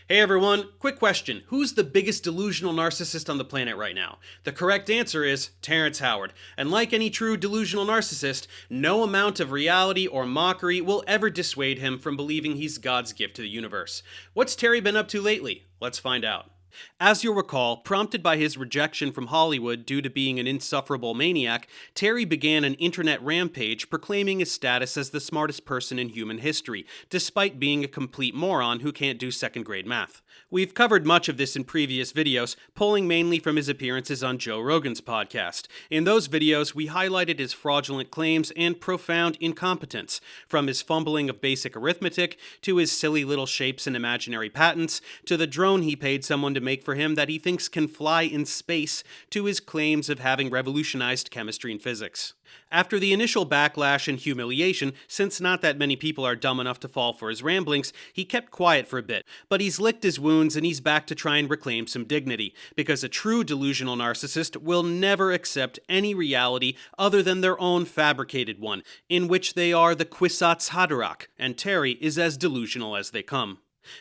Hey everyone, quick question. Who's the biggest delusional narcissist on the planet right now? The correct answer is Terrence Howard. And like any true delusional narcissist, no amount of reality or mockery will ever dissuade him from believing he's God's gift to the universe. What's Terry been up to lately? Let's find out. As you'll recall, prompted by his rejection from Hollywood due to being an insufferable maniac, Terry began an internet rampage proclaiming his status as the smartest person in human history, despite being a complete moron who can't do second-grade math. We've covered much of this in previous videos, pulling mainly from his appearances on Joe Rogan's podcast. In those videos, we highlighted his fraudulent claims and profound incompetence, from his fumbling of basic arithmetic, to his silly little shapes and imaginary patents, to the drone he paid someone to make for him that he thinks can fly in space, to his claims of having revolutionized chemistry and physics. After the initial backlash and humiliation, since not that many people are dumb enough to fall for his ramblings, he kept quiet for a bit, but he's licked his wounds and he's back to try and reclaim some dignity, because a true delusional narcissist will never accept any reality other than their own fabricated one, in which they are the Kwisatz Haderach, and Terry is as delusional as they come.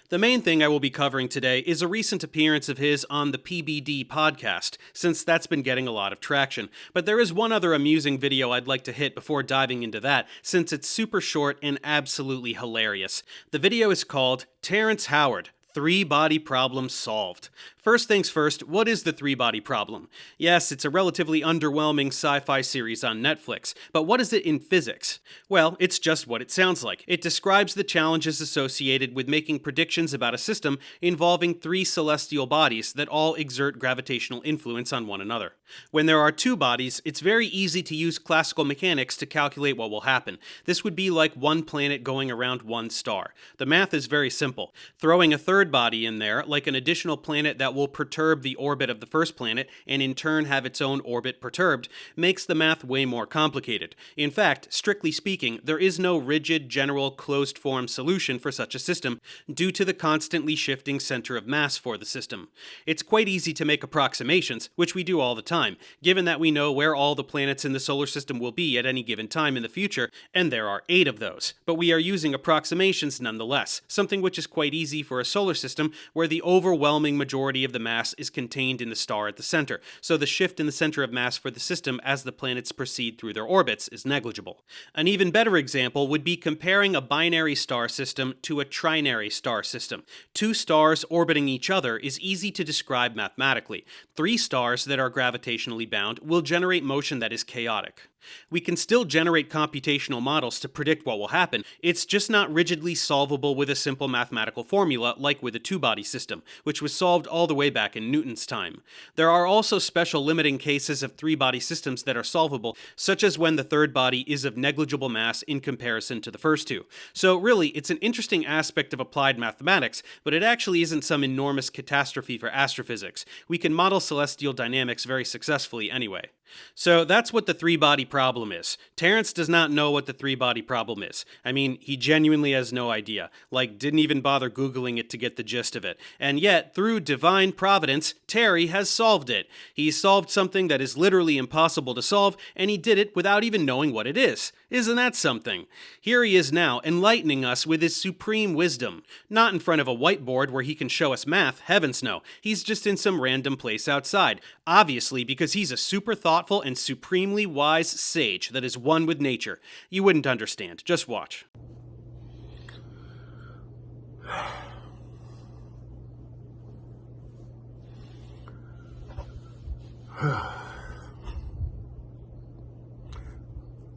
The main thing I will be covering today is a recent appearance of his on the PBD podcast, since that's been getting a lot of traction. But there is one other amusing video I'd like to hit before diving into that, since it's super short and absolutely hilarious. The video is called Terrence Howard, 3-Body Problem Solved. First things first, what is the 3-body problem? Yes, it's a relatively underwhelming sci-fi series on Netflix, but what is it in physics? Well, it's just what it sounds like. It describes the challenges associated with making predictions about a system involving 3 celestial bodies that all exert gravitational influence on one another. When there are 2 bodies, it's very easy to use classical mechanics to calculate what will happen. This would be like one planet going around one star. The math is very simple. Throwing a third body in there, like an additional planet that will perturb the orbit of the first planet and in turn have its own orbit perturbed, makes the math way more complicated. In fact, strictly speaking, there is no rigid, general, closed-form solution for such a system due to the constantly shifting center of mass for the system. It's quite easy to make approximations, which we do all the time, given that we know where all the planets in the solar system will be at any given time in the future, and there are 8 of those. But we are using approximations nonetheless, something which is quite easy for a solar system where the overwhelming majority of the mass is contained in the star at the center, so the shift in the center of mass for the system as the planets proceed through their orbits is negligible. An even better example would be comparing a binary star system to a trinary star system. 2 stars orbiting each other is easy to describe mathematically. 3 stars that are gravitationally bound will generate motion that is chaotic. We can still generate computational models to predict what will happen, it's just not rigidly solvable with a simple mathematical formula like with a 2-body system, which was solved all the way back in Newton's time. There are also special limiting cases of 3-body systems that are solvable, such as when the third body is of negligible mass in comparison to the first 2. So really, it's an interesting aspect of applied mathematics, but it actually isn't some enormous catastrophe for astrophysics. We can model celestial dynamics very successfully anyway. So that's what the 3-body problem is. Terrence does not know what the 3-body problem is. I mean, he genuinely has no idea. Like, didn't even bother Googling it to get the gist of it. And yet, through divine providence, Terry has solved it. He solved something that is literally impossible to solve, and he did it without even knowing what it is. Isn't that something? Here he is now, enlightening us with his supreme wisdom. Not in front of a whiteboard where he can show us math, heavens no. He's just in some random place outside. Obviously, because he's a super thoughtful and supremely wise sage that is one with nature. You wouldn't understand. Just watch.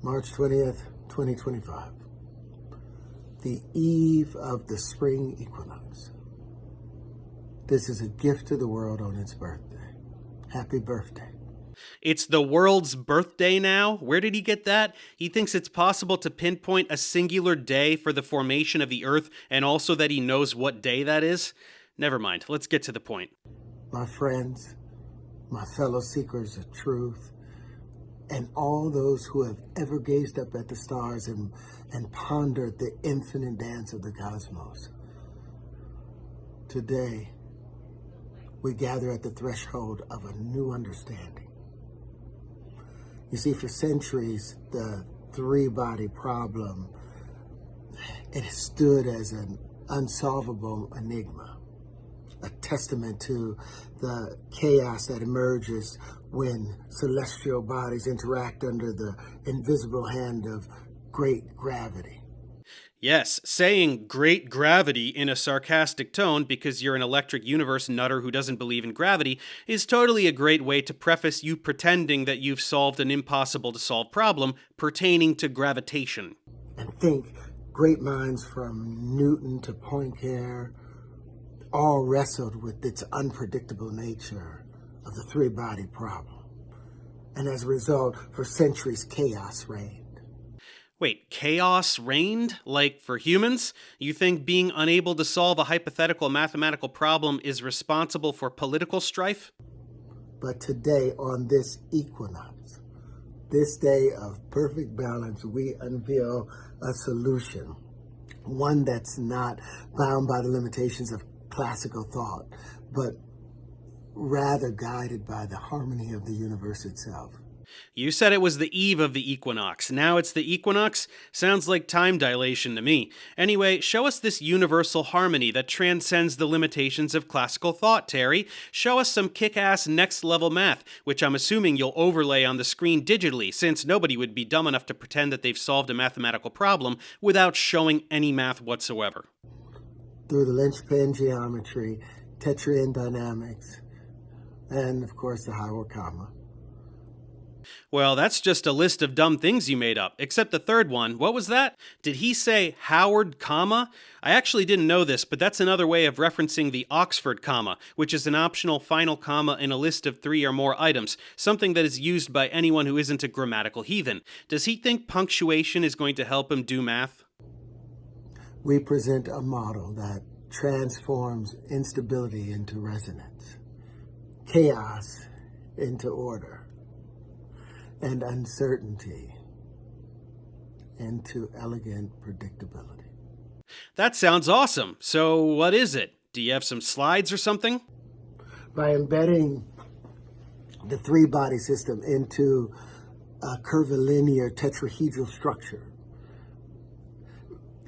March 20th, 2025. The eve of the spring equinox. This is a gift to the world on its birthday. Happy birthday. It's the world's birthday now? Where did he get that? He thinks it's possible to pinpoint a singular day for the formation of the Earth, and also that he knows what day that is? Never mind, let's get to the point. My friends, my fellow seekers of truth, and all those who have ever gazed up at the stars and pondered the infinite dance of the cosmos. Today, we gather at the threshold of a new understanding. You see, for centuries, the 3-body problem, it has stood as an unsolvable enigma. a testament to the chaos that emerges when celestial bodies interact under the invisible hand of great gravity. Yes, saying great gravity in a sarcastic tone because you're an electric universe nutter who doesn't believe in gravity is totally a great way to preface you pretending that you've solved an impossible to solve problem pertaining to gravitation. And think, great minds from Newton to Poincare all wrestled with its unpredictable nature of the three-body problem. And as a result, for centuries, chaos reigned. Wait, chaos reigned? Like for humans? You think being unable to solve a hypothetical mathematical problem is responsible for political strife? But today, on this equinox, this day of perfect balance, we unveil a solution. One that's not bound by the limitations of classical thought, but rather guided by the harmony of the universe itself. You said it was the eve of the equinox. Now it's the equinox? Sounds like time dilation to me. Anyway, show us this universal harmony that transcends the limitations of classical thought, Terry. Show us some kick-ass next-level math, which I'm assuming you'll overlay on the screen digitally, since nobody would be dumb enough to pretend that they've solved a mathematical problem without showing any math whatsoever. Through the Lynchpin geometry, Tetraic dynamics, and of course the Howard comma. Well, that's just a list of dumb things you made up, except the third one. What was that? Did he say Howard comma? I actually didn't know this, but that's another way of referencing the Oxford comma, which is an optional final comma in a list of 3 or more items, something that is used by anyone who isn't a grammatical heathen. Does he think punctuation is going to help him do math? We present a model that transforms instability into resonance, chaos into order, and uncertainty into elegant predictability. That sounds awesome. So what is it? Do you have some slides or something? By embedding the three-body system into a curvilinear tetrahedral structure,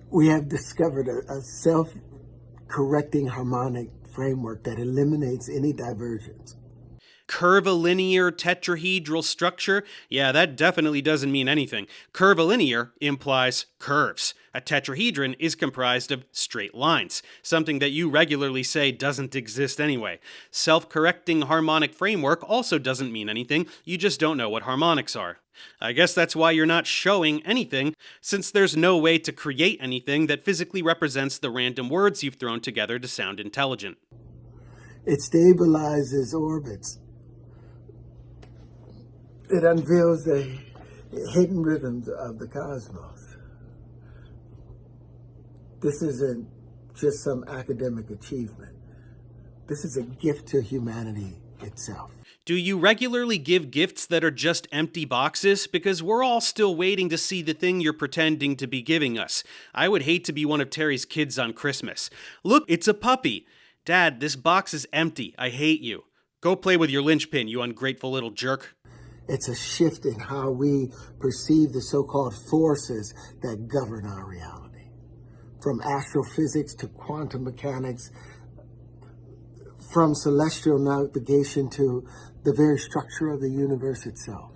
we have discovered a self-correcting harmonic framework that eliminates any divergence. Curvilinear tetrahedral structure? Yeah, that definitely doesn't mean anything. Curvilinear implies curves. A tetrahedron is comprised of straight lines, something that you regularly say doesn't exist anyway. Self-correcting harmonic framework also doesn't mean anything, you just don't know what harmonics are. I guess that's why you're not showing anything, since there's no way to create anything that physically represents the random words you've thrown together to sound intelligent. It stabilizes orbits. It unveils the hidden rhythms of the cosmos. This isn't just some academic achievement. This is a gift to humanity itself. Do you regularly give gifts that are just empty boxes? Because we're all still waiting to see the thing you're pretending to be giving us. I would hate to be one of Terry's kids on Christmas. Look, it's a puppy. Dad, this box is empty. I hate you. Go play with your linchpin, you ungrateful little jerk. It's a shift in how we perceive the so-called forces that govern our reality. From astrophysics to quantum mechanics, from celestial navigation to the very structure of the universe itself.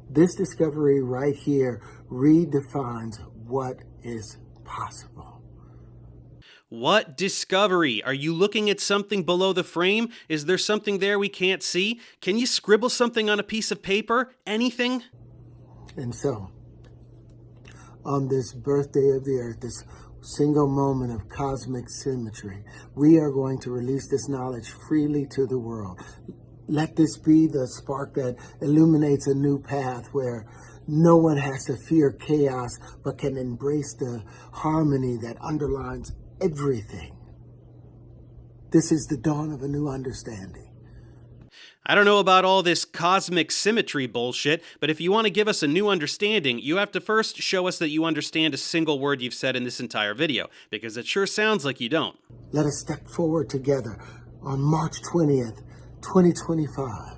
This discovery right here redefines what is possible. What discovery? Are you looking at something below the frame? Is there something there we can't see? Can you scribble something on a piece of paper? Anything? And so, on this birthday of the Earth, this single moment of cosmic symmetry, we are going to release this knowledge freely to the world. Let this be the spark that illuminates a new path where no one has to fear chaos, but can embrace the harmony that underlines everything. This is the dawn of a new understanding. I don't know about all this cosmic symmetry bullshit, but if you want to give us a new understanding, you have to first show us that you understand a single word you've said in this entire video, because it sure sounds like you don't. Let us step forward together on March 20th, 2025.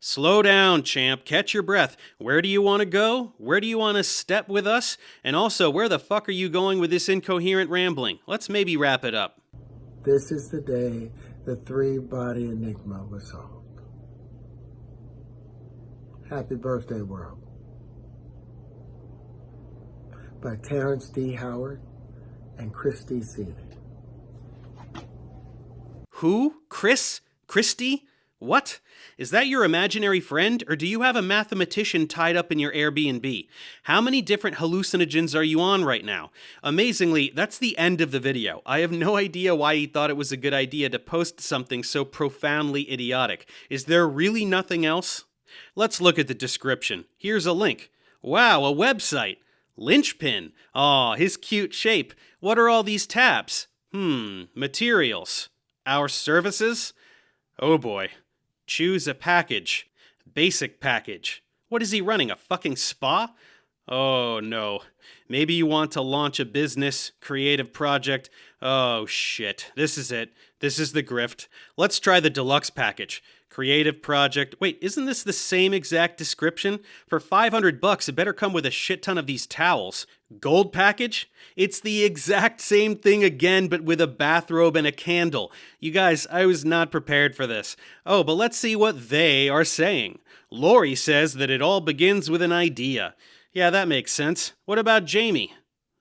Slow down, champ. Catch your breath. Where do you want to go? Where do you want to step with us? And also, where the fuck are you going with this incoherent rambling? Let's maybe wrap it up. This is the day the three-body enigma was solved. Happy birthday, world. By Terrence D. Howard and Chris D. Seeley. Who? Chris? Christy? What? Is that your imaginary friend, or do you have a mathematician tied up in your Airbnb? How many different hallucinogens are you on right now? Amazingly, that's the end of the video. I have no idea why he thought it was a good idea to post something so profoundly idiotic. Is there really nothing else? Let's look at the description. Here's a link. Wow, a website. Lynchpin. Aw, his cute shape. What are all these tabs? Materials. Our services? Oh boy. Choose a package. Basic package. What is he running, a fucking spa? Oh no. Maybe you want to launch a business, creative project. Oh shit. This is it. This is the grift. Let's try the deluxe package. Creative project. Wait, isn't this the same exact description? For $500, it better come with a shit ton of these towels. Gold package? It's the exact same thing again, but with a bathrobe and a candle. You guys, I was not prepared for this. Oh, but let's see what they are saying. Lori says that it all begins with an idea. Yeah, that makes sense. What about Jamie?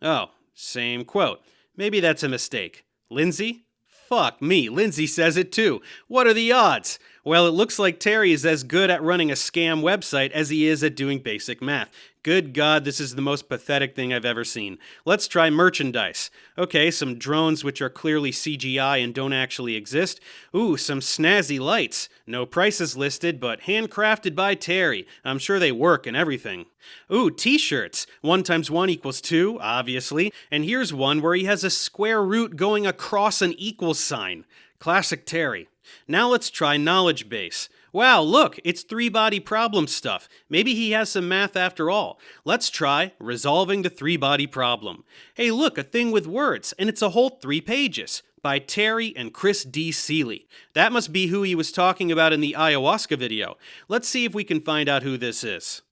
Oh, same quote. Maybe that's a mistake. Lindsay? Fuck me, Lindsay says it too. What are the odds? Well, it looks like Terry is as good at running a scam website as he is at doing basic math. Good God, this is the most pathetic thing I've ever seen. Let's try merchandise. Okay, some drones which are clearly CGI and don't actually exist. Ooh, some snazzy lights. No prices listed, but handcrafted by Terry. I'm sure they work and everything. Ooh, t-shirts. 1 × 1 = 2, obviously. And here's one where he has a square root going across an equals sign. Classic Terry. Now let's try knowledge base. Wow, look, it's three-body problem stuff. Maybe he has some math after all. Let's try resolving the three-body problem. Hey, look, a thing with words, and it's a whole 3 pages. By Terry and Chris D. Seeley. That must be who he was talking about in the ayahuasca video. Let's see if we can find out who this is.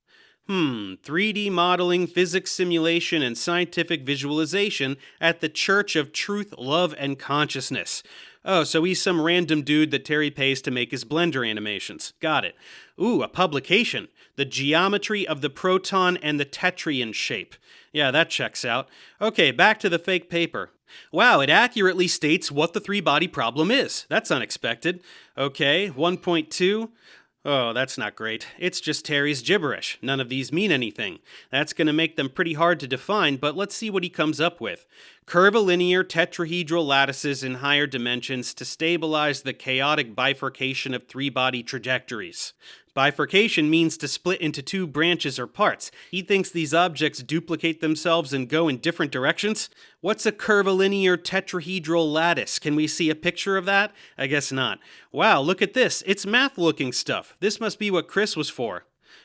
3D modeling, physics simulation, and scientific visualization at the Church of Truth, Love, and Consciousness. Oh, so he's some random dude that Terry pays to make his Blender animations. Got it. Ooh, a publication. The geometry of the proton and the tetryon shape. Yeah, that checks out. Okay, back to the fake paper. Wow, it accurately states what the three-body problem is. That's unexpected. Okay, 1.2. Oh, that's not great. It's just Terry's gibberish. None of these mean anything. That's going to make them pretty hard to define, but let's see what he comes up with. Curvilinear tetrahedral lattices in higher dimensions to stabilize the chaotic bifurcation of three-body trajectories. Bifurcation means to split into 2 branches or parts. He thinks these objects duplicate themselves and go in different directions? What's a curvilinear tetrahedral lattice? Can we see a picture of that? I guess not. Wow, look at this. It's math-looking stuff. This must be what Chris was for.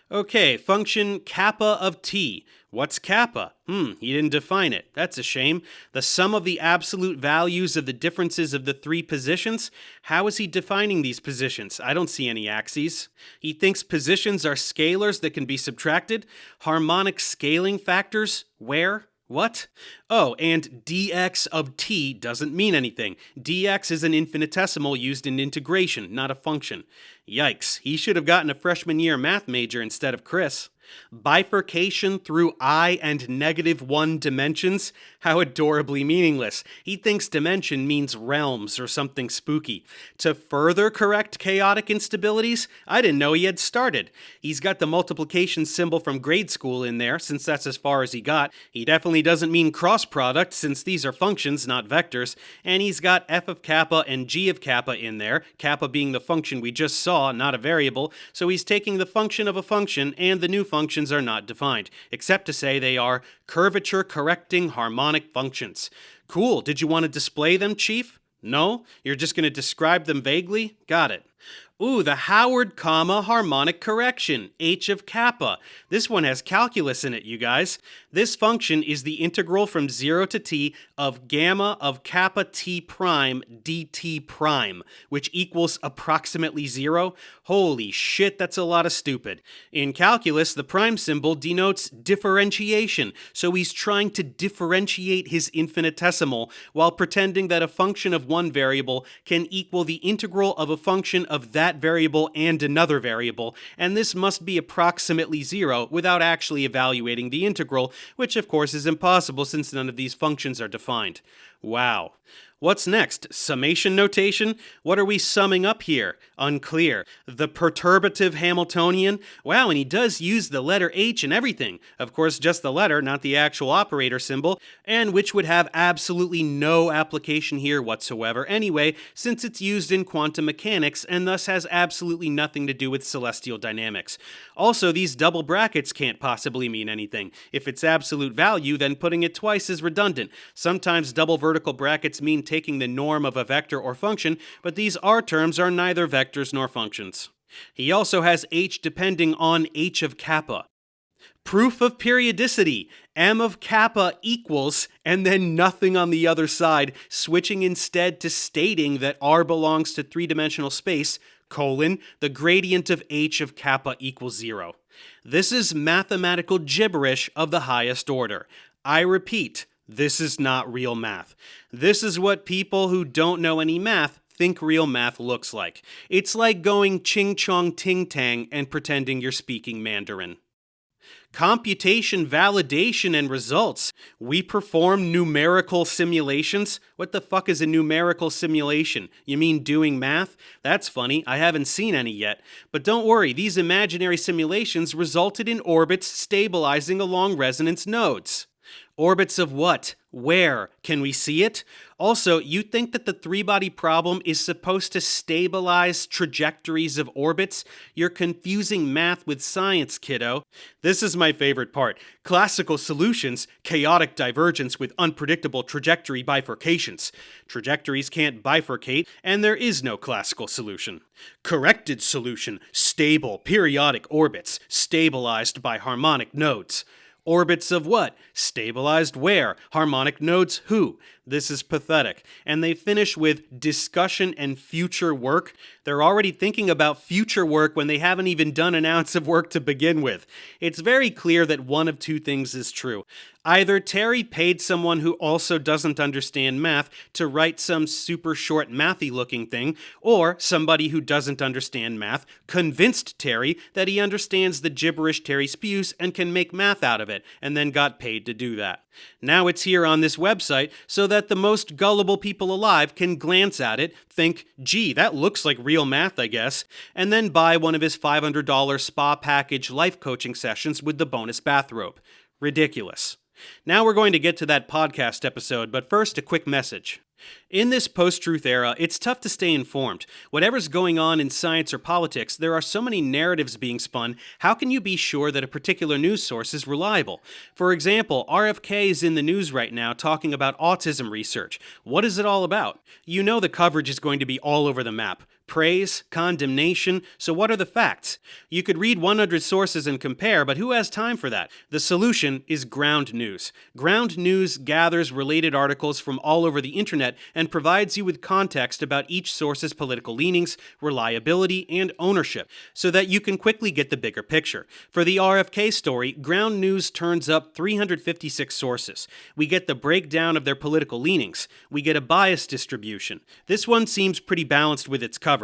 Okay, function kappa of t. What's kappa? He didn't define it. That's a shame. The sum of the absolute values of the differences of the 3 positions? How is he defining these positions? I don't see any axes. He thinks positions are scalars that can be subtracted? Harmonic scaling factors? Where? What? Oh, and dx of t doesn't mean anything. Dx is an infinitesimal used in integration, not a function. Yikes, he should have gotten a freshman year math major instead of Chris. Bifurcation through I and -1 dimensions? How adorably meaningless. He thinks dimension means realms or something spooky. To further correct chaotic instabilities? I didn't know he had started. He's got the multiplication symbol from grade school in there, since that's as far as he got. He definitely doesn't mean cross product, since these are functions, not vectors. And he's got f of kappa and g of kappa in there, kappa being the function we just saw, not a variable. So he's taking the function of a function, and the new functions are not defined, except to say they are curvature-correcting harmonic functions. Cool, did you want to display them, Chief? No? You're just going to describe them vaguely? Got it. Ooh, the Howard, harmonic correction, h of kappa. This one has calculus in it, you guys. This function is the integral from 0 to t of gamma of kappa t prime dt prime, which equals approximately 0. Holy shit, that's a lot of stupid. In calculus, the prime symbol denotes differentiation, so he's trying to differentiate his infinitesimal while pretending that a function of one variable can equal the integral of a function of that variable and another variable, and this must be approximately 0 without actually evaluating the integral, which of course is impossible since none of these functions are defined. Wow. What's next? Summation notation? What are we summing up here? Unclear. The perturbative Hamiltonian? Wow, and he does use the letter H and everything. Of course, just the letter, not the actual operator symbol, and which would have absolutely no application here whatsoever anyway, since it's used in quantum mechanics and thus has absolutely nothing to do with celestial dynamics. Also, these double brackets can't possibly mean anything. If it's absolute value, then putting it twice is redundant. Sometimes double vertical brackets mean taking the norm of a vector or function, but these R terms are neither vectors nor functions. He also has H depending on h of kappa. Proof of periodicity. M of kappa equals, and then nothing on the other side, switching instead to stating that R belongs to three-dimensional space, the gradient of h of kappa equals 0. This is mathematical gibberish of the highest order. I repeat, this is not real math. This is what people who don't know any math think real math looks like. It's like going ching chong ting tang and pretending you're speaking Mandarin. Computation, validation, and results. We perform numerical simulations? What the fuck is a numerical simulation? You mean doing math? That's funny, I haven't seen any yet. But don't worry, these imaginary simulations resulted in orbits stabilizing along resonance nodes. Orbits of what? Where? Can we see it? Also, you think that the three-body problem is supposed to stabilize trajectories of orbits? You're confusing math with science, kiddo. This is my favorite part. Classical solutions, chaotic divergence with unpredictable trajectory bifurcations. Trajectories can't bifurcate, and there is no classical solution. Corrected solution, stable periodic orbits, stabilized by harmonic nodes. Orbits of what? Stabilized where? Harmonic nodes who? This is pathetic. And they finish with discussion and future work. They're already thinking about future work when they haven't even done an ounce of work to begin with. It's very clear that one of two things is true. Either Terry paid someone who also doesn't understand math to write some super short mathy looking thing, or somebody who doesn't understand math convinced Terry that he understands the gibberish Terry spews and can make math out of it, and then got paid to do that. Now it's here on this website so that the most gullible people alive can glance at it, think, gee, that looks like real math, I guess, and then buy one of his $500 spa package life coaching sessions with the bonus bathrobe. Ridiculous. Now we're going to get to that podcast episode, but first a quick message. In this post-truth era, it's tough to stay informed. Whatever's going on in science or politics, there are so many narratives being spun, how can you be sure that a particular news source is reliable? For example, RFK is in the news right now talking about autism research. What is it all about? You know the coverage is going to be all over the map. Praise, condemnation, so what are the facts? You could read 100 sources and compare, but who has time for that? The solution is ground news. Ground news gathers related articles from all over the internet and provides you with context about each source's political leanings, reliability, and ownership, so that you can quickly get the bigger picture. For the RFK story, ground news turns up 356 sources. We get the breakdown of their political leanings. We get a bias distribution. This one seems pretty balanced with its coverage.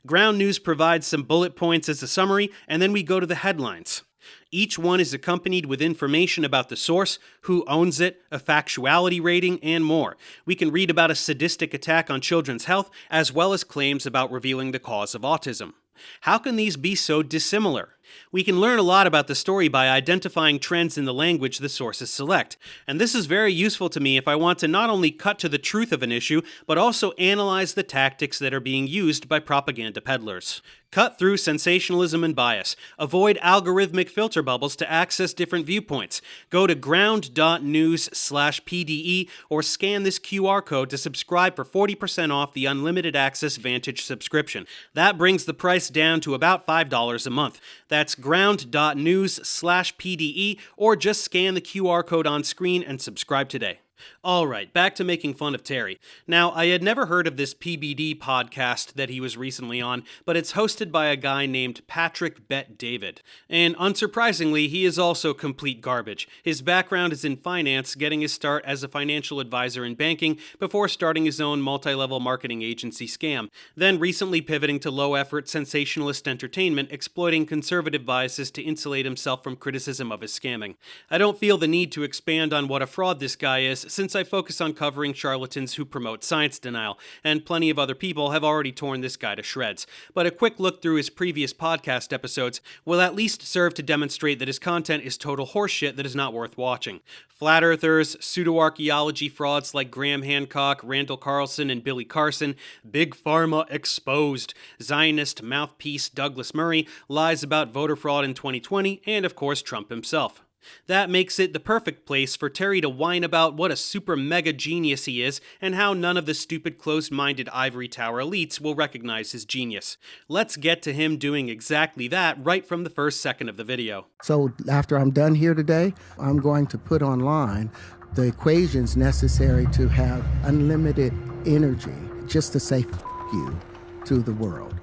Ground news provides some bullet points as a summary, and then we go to the headlines. Each one is accompanied with information about the source, who owns it, a factuality rating, and more. We can read about a sadistic attack on children's health, as well as claims about revealing the cause of autism. How can these be so dissimilar? We can learn a lot about the story by identifying trends in the language the sources select, and this is very useful to me if I want to not only cut to the truth of an issue, but also analyze the tactics that are being used by propaganda peddlers. Cut through sensationalism and bias. Avoid algorithmic filter bubbles to access different viewpoints. Go to ground.news/PDE or scan this QR code to subscribe for 40% off the Unlimited Access Vantage subscription. That brings the price down to about $5 a month. That's ground.news/PDE or just scan the QR code on screen and subscribe today. Alright, back to making fun of Terry. Now, I had never heard of this PBD podcast that he was recently on, but it's hosted by a guy named Patrick Bet David. And unsurprisingly, he is also complete garbage. His background is in finance, getting his start as a financial advisor in banking before starting his own multi-level marketing agency Scam, then recently pivoting to low-effort sensationalist entertainment, exploiting conservative biases to insulate himself from criticism of his scamming. I don't feel the need to expand on what a fraud this guy is, since I focus on covering charlatans who promote science denial, and plenty of other people have already torn this guy to shreds. But a quick look through his previous podcast episodes will at least serve to demonstrate that his content is total horseshit that is not worth watching. Flat earthers, pseudo-archaeology frauds like Graham Hancock, Randall Carlson, and Billy Carson, Big Pharma exposed, Zionist mouthpiece Douglas Murray, lies about voter fraud in 2020, and of course Trump himself. That makes it the perfect place for Terry to whine about what a super mega genius he is and how none of the stupid closed-minded ivory tower elites will recognize his genius. Let's get to him doing exactly that right from the first second of the video. So after I'm done here today, I'm going to put online the equations necessary to have unlimited energy, just to say f*** you to the world.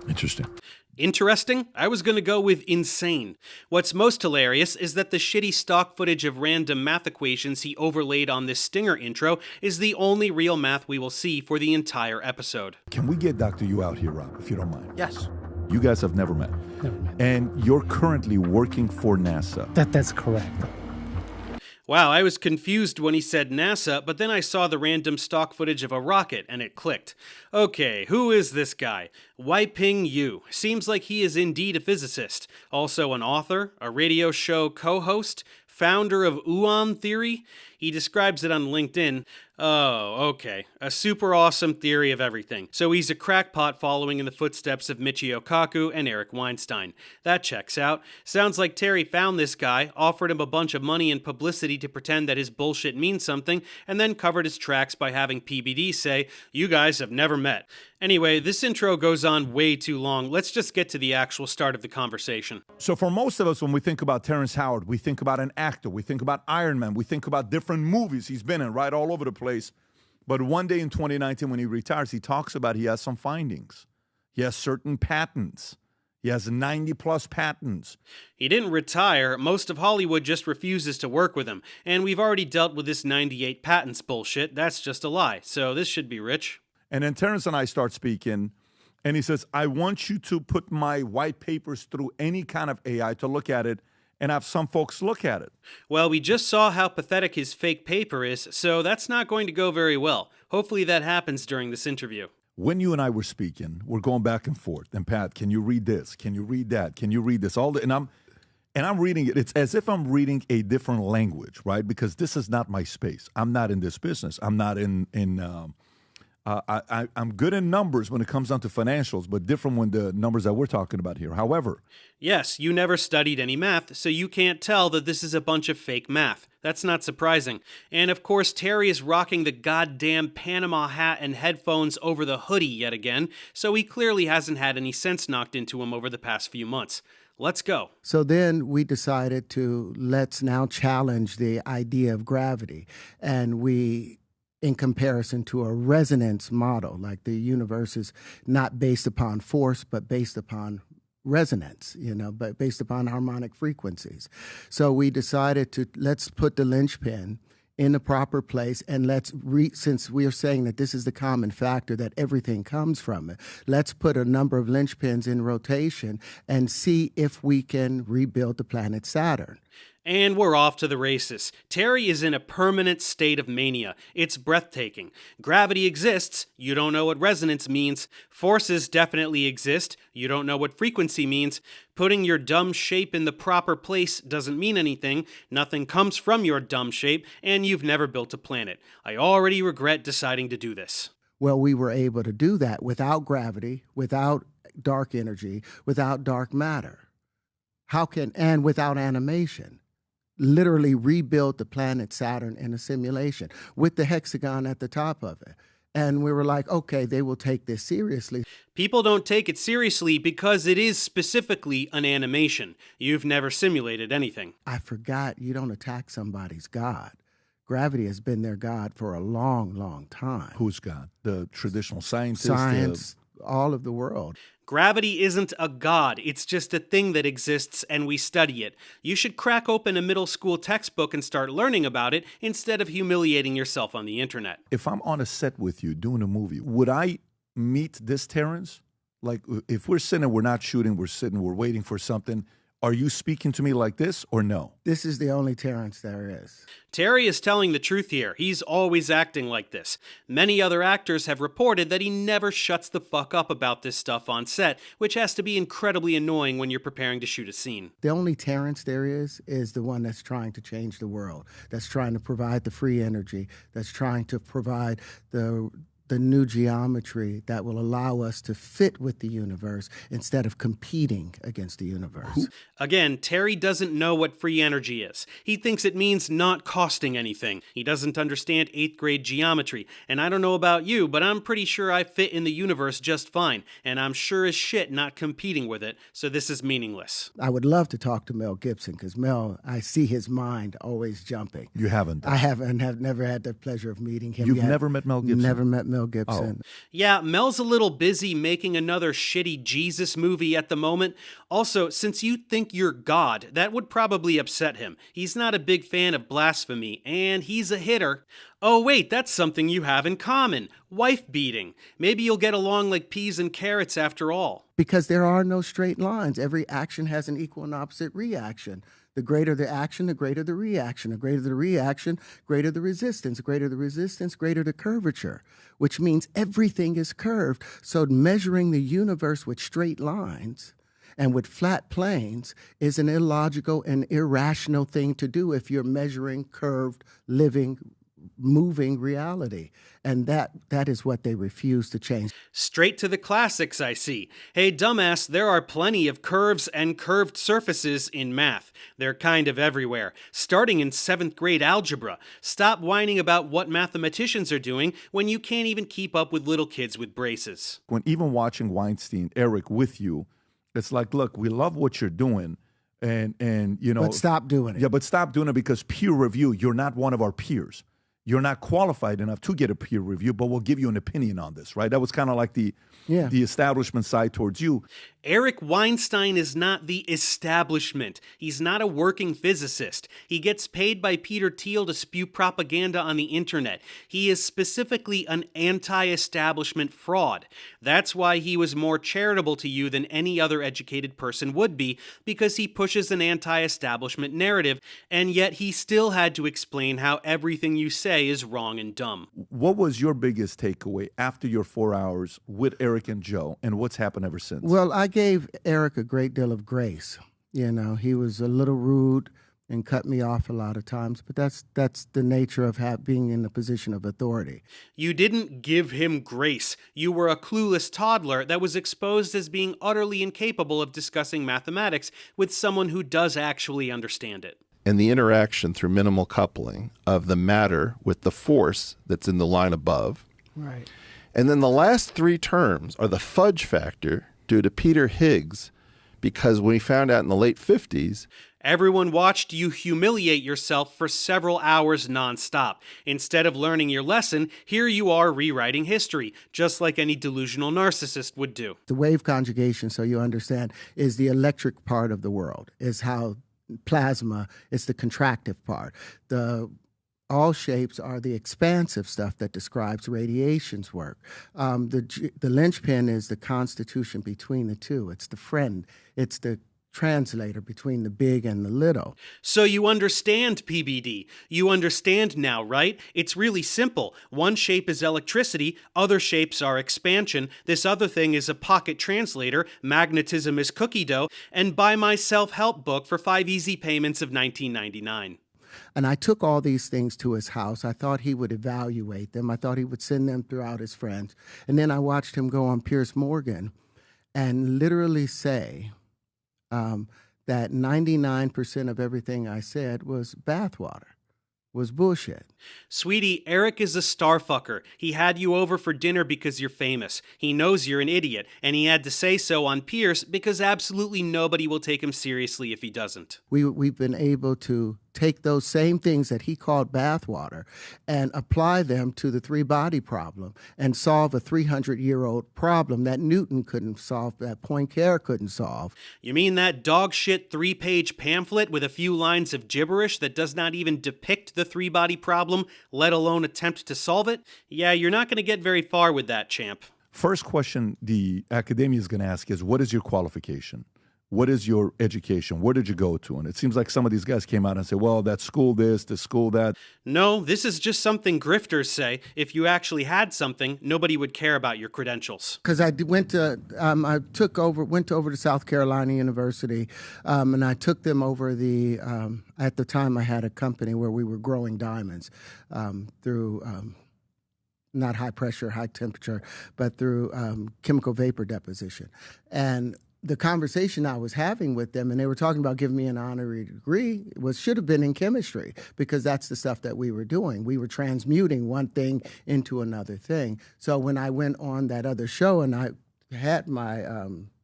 Interesting. Interesting? I was gonna go with insane. What's most hilarious is that the shitty stock footage of random math equations he overlaid on this stinger intro is the only real math we will see for the entire episode. Can we get Dr. Yu out here, Rob, if you don't mind? Yes. You guys have never met. Never met. And you're currently working for NASA. That's correct. Wow, I was confused when he said NASA, but then I saw the random stock footage of a rocket and it clicked. Okay, who is this guy? Weiping Yu. Seems like he is indeed a physicist. Also an author, a radio show co-host, founder of Yuan theory. He describes it on LinkedIn. Oh, okay. A super awesome theory of everything. So he's a crackpot following in the footsteps of Michio Kaku and Eric Weinstein. That checks out. Sounds like Terry found this guy, offered him a bunch of money and publicity to pretend that his bullshit means something, and then covered his tracks by having PBD say, "You guys have never met." Anyway, this intro goes on way too long. Let's just get to the actual start of the conversation. So for most of us, when we think about Terrence Howard, we think about an actor, we think about Iron Man, we think about different movies he's been in, right, all over the place. But one day in 2019, when he retires, he talks about he has some findings. He has certain patents. He has 90-plus patents. He didn't retire. Most of Hollywood just refuses to work with him. And we've already dealt with this 98 patents bullshit. That's just a lie. So this should be rich. And then Terrence and I start speaking, and he says, I want you to put my white papers through any kind of AI to look at it and have some folks look at it. Well, we just saw how pathetic his fake paper is, so that's not going to go very well. Hopefully that happens during this interview. When you and I were speaking, we're going back and forth. And Pat, can you read this? Can you read that? Can you read this? And I'm reading it. It's as if I'm reading a different language, right? Because this is not my space. I'm not in this business. I'm not I'm good in numbers when it comes down to financials, but different when the numbers that we're talking about here. However, yes, you never studied any math, so you can't tell that this is a bunch of fake math. That's not surprising. And of course, Terry is rocking the goddamn Panama hat and headphones over the hoodie yet again, so he clearly hasn't had any sense knocked into him over the past few months. Let's go. So then we decided let's now challenge the idea of gravity. And in comparison to a resonance model, like the universe is not based upon force, but based upon resonance, but based upon harmonic frequencies. So we decided let's put the linchpin in the proper place, and since we are saying that this is the common factor, that everything comes from it, let's put a number of linchpins in rotation and see if we can rebuild the planet Saturn. And we're off to the races. Terry is in a permanent state of mania. It's breathtaking. Gravity exists. You don't know what resonance means. Forces definitely exist. You don't know what frequency means. Putting your dumb shape in the proper place doesn't mean anything. Nothing comes from your dumb shape, and you've never built a planet. I already regret deciding to do this. Well, we were able to do that without gravity, without dark energy, without dark matter. And without animation. Literally rebuild the planet Saturn in a simulation with the hexagon at the top of it. And we were like, okay, they will take this seriously. People don't take it seriously because it is specifically an animation. You've never simulated anything. I forgot, you don't attack somebody's God. Gravity has been their God for a long, long time. Who's God? The traditional scientists? Science, all of the world. Gravity isn't a god, it's just a thing that exists and we study it. You should crack open a middle school textbook and start learning about it instead of humiliating yourself on the internet. If I'm on a set with you doing a movie, would I meet this Terrence? Like, if we're sitting, we're not shooting, we're sitting, we're waiting for something, are you speaking to me like this or no? This is the only Terrence there is. Terry is telling the truth here. He's always acting like this. Many other actors have reported that he never shuts the fuck up about this stuff on set, which has to be incredibly annoying when you're preparing to shoot a scene. The only Terrence there is the one that's trying to change the world, that's trying to provide the free energy, that's trying to provide the new geometry that will allow us to fit with the universe instead of competing against the universe. Again, Terry doesn't know what free energy is. He thinks it means not costing anything. He doesn't understand 8th grade geometry. And I don't know about you, but I'm pretty sure I fit in the universe just fine. And I'm sure as shit not competing with it, so this is meaningless. I would love to talk to Mel Gibson, because Mel, I see his mind always jumping. You haven't? I haven't, have never had the pleasure of meeting him. You've never met Mel Gibson? Never met Mel Gibson. Oh. Yeah, Mel's a little busy making another shitty Jesus movie at the moment. Also, since you think you're God, that would probably upset him. He's not a big fan of blasphemy, and he's a hitter. Oh wait, that's something you have in common. Wife beating. Maybe you'll get along like peas and carrots after all. Because there are no straight lines. Every action has an equal and opposite reaction. The greater the action, the greater the reaction. The greater the reaction, greater the resistance. The greater the resistance, greater the curvature, which means everything is curved. So measuring the universe with straight lines and with flat planes is an illogical and irrational thing to do if you're measuring curved, living, moving reality. And that is what they refuse to change. Straight to the classics, I see. Hey, dumbass, there are plenty of curves and curved surfaces in math. They're kind of everywhere, starting in 7th grade algebra. Stop whining about what mathematicians are doing when you can't even keep up with little kids with braces. When even watching Weinstein, Eric, with you, it's like, look, we love what you're doing. And you know, but stop doing it. Yeah, but stop doing it, because peer review, you're not one of our peers. You're not qualified enough to get a peer review, but we'll give you an opinion on this, right? That was kind of like the establishment side towards you. Eric Weinstein is not the establishment. He's not a working physicist. He gets paid by Peter Thiel to spew propaganda on the internet. He is specifically an anti-establishment fraud. That's why he was more charitable to you than any other educated person would be, because he pushes an anti-establishment narrative, and yet he still had to explain how everything you say is wrong and dumb. What was your biggest takeaway after your 4 hours with Eric and Joe, and what's happened ever since? Well, I gave Eric a great deal of grace. You know, he was a little rude and cut me off a lot of times, but that's the nature of being in a position of authority. You didn't give him grace. You were a clueless toddler that was exposed as being utterly incapable of discussing mathematics with someone who does actually understand it. And the interaction through minimal coupling of the matter with the force that's in the line above. Right. And then the last 3 terms are the fudge factor due to Peter Higgs, because when he found out in the late 50s, everyone watched you humiliate yourself for several hours nonstop. Instead of learning your lesson, here you are rewriting history, just like any delusional narcissist would do. The wave conjugation, so you understand, is the electric part of the world, is how plasma is the contractive part. All shapes are the expansive stuff that describes radiation's work. The linchpin is the constitution between the two. It's the friend. It's the translator between the big and the little. So you understand PBD. You understand now, right? It's really simple. One shape is electricity, other shapes are expansion, this other thing is a pocket translator, magnetism is cookie dough, and buy my self-help book for 5 easy payments of $19.99. And I took all these things to his house. I thought he would evaluate them. I thought he would send them throughout his friends. And then I watched him go on Piers Morgan and literally say that 99% of everything I said was bathwater, was bullshit. Sweetie, Eric is a starfucker. He had you over for dinner because you're famous. He knows you're an idiot, and he had to say so on Piers because absolutely nobody will take him seriously if he doesn't. We've been able to take those same things that he called bathwater and apply them to the three-body problem and solve a 300-year-old problem that Newton couldn't solve, that Poincare couldn't solve. You mean that dog shit 3-page pamphlet with a few lines of gibberish that does not even depict the three-body problem, let alone attempt to solve it? Yeah, you're not going to get very far with that, champ. First question the academia is going to ask is, what is your qualification? What is your education? Where did you go to? And it seems like some of these guys came out and said, well, that school this, the school that. No, this is just something grifters say. If you actually had something, nobody would care about your credentials. Because I went over to South Carolina University, and I took them over at the time I had a company where we were growing diamonds through not high pressure, high temperature, but through chemical vapor deposition. And the conversation I was having with them, and they were talking about giving me an honorary degree, should have been in chemistry, because that's the stuff that we were doing. We were transmuting one thing into another thing. So when I went on that other show and I had my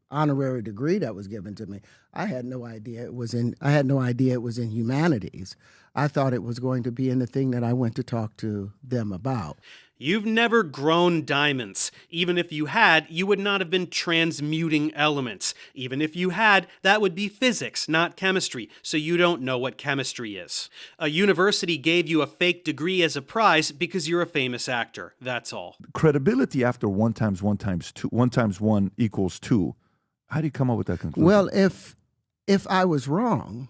honorary degree that was given to me, I had no idea it was in humanities. I thought it was going to be in the thing that I went to talk to them about. You've never grown diamonds. Even if you had, you would not have been transmuting elements. Even if you had, that would be physics, not chemistry, so you don't know what chemistry is. A university gave you a fake degree as a prize because you're a famous actor. That's all. Credibility after 1 times 1 times 2, 1 times 1 equals 2. How do you come up with that conclusion? Well, if I was wrong,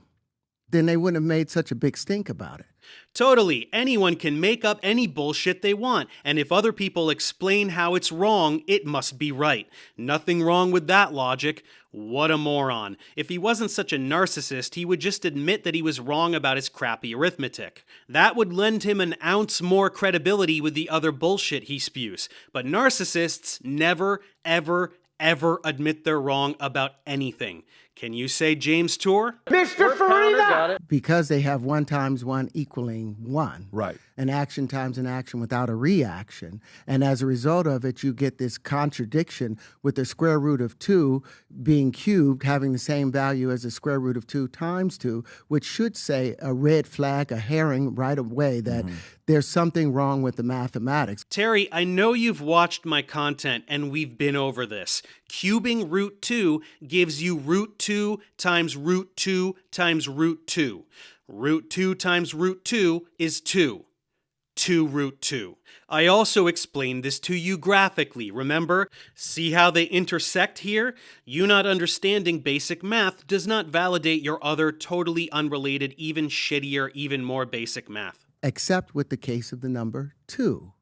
then they wouldn't have made such a big stink about it. Totally. Anyone can make up any bullshit they want, and if other people explain how it's wrong, it must be right. Nothing wrong with that logic. What a moron. If he wasn't such a narcissist, he would just admit that he was wrong about his crappy arithmetic. That would lend him an ounce more credibility with the other bullshit he spews. But narcissists never, ever admit they're wrong about anything. Can you say James Tour? Mr. Farina! Because they have 1 times 1 equaling 1. Right. An action times an action without a reaction. And as a result of it, you get this contradiction with the square root of 2 being cubed, having the same value as the square root of 2 times 2, which should say a red flag, a herring right away that there's something wrong with the mathematics. Terry, I know you've watched my content and we've been over this. Cubing root 2 gives you root 2 times root 2 times root 2. Root 2 times root 2 is 2. 2 root 2. I also explained this to you graphically, remember? See how they intersect here? You not understanding basic math does not validate your other totally unrelated, even shittier, even more basic math. Except with the case of the number 2.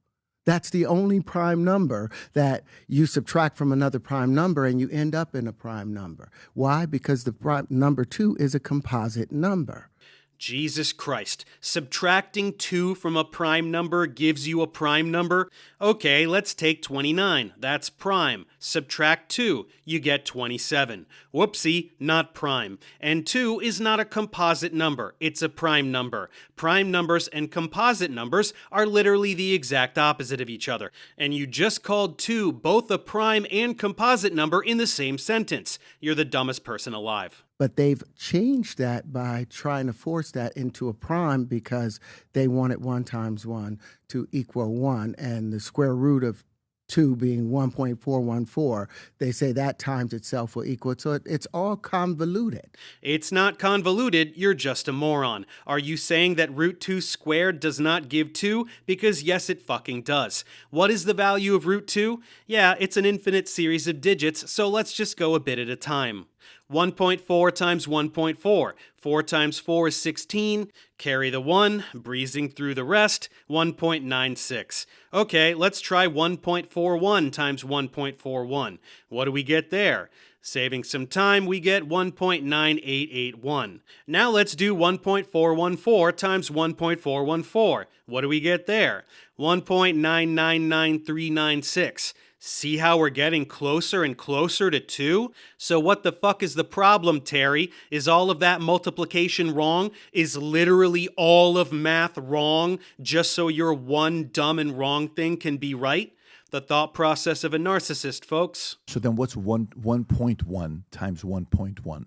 That's the only prime number that you subtract from another prime number and you end up in a prime number. Why? Because the prime number 2 is a composite number. Jesus Christ. Subtracting 2 from a prime number gives you a prime number? Okay, let's take 29. That's prime. Subtract 2. You get 27. Whoopsie, not prime. And 2 is not a composite number. It's a prime number. Prime numbers and composite numbers are literally the exact opposite of each other. And you just called 2 both a prime and composite number in the same sentence. You're the dumbest person alive. But they've changed that by trying to force that into a prime because they wanted 1 times 1 to equal 1, and the square root of 2 being 1.414, they say that times itself will equal it. So it's all convoluted. It's not convoluted, you're just a moron. Are you saying that root 2 squared does not give 2? Because yes, it fucking does. What is the value of root 2? Yeah, it's an infinite series of digits, so let's just go a bit at a time. 1.4 times 1.4. 4 times 4 is 16. Carry the 1, breezing through the rest, 1.96. Okay, let's try 1.41 times 1.41. What do we get there? Saving some time, we get 1.9881. Now let's do 1.414 times 1.414. What do we get there? 1.999396. See how we're getting closer and closer to 2? So what the fuck is the problem, Terry? Is all of that multiplication wrong? Is literally all of math wrong just so your one dumb and wrong thing can be right? The thought process of a narcissist, folks. So then what's 1.1 times 1.1?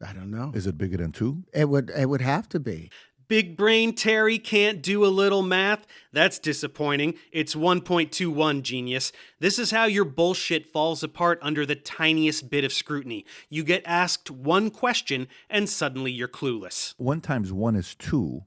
I don't know. Is it bigger than 2? It would have to be. Big brain Terry can't do a little math? That's disappointing. It's 1.21, genius. This is how your bullshit falls apart under the tiniest bit of scrutiny. You get asked one question and suddenly you're clueless. 1 times 1 is 2.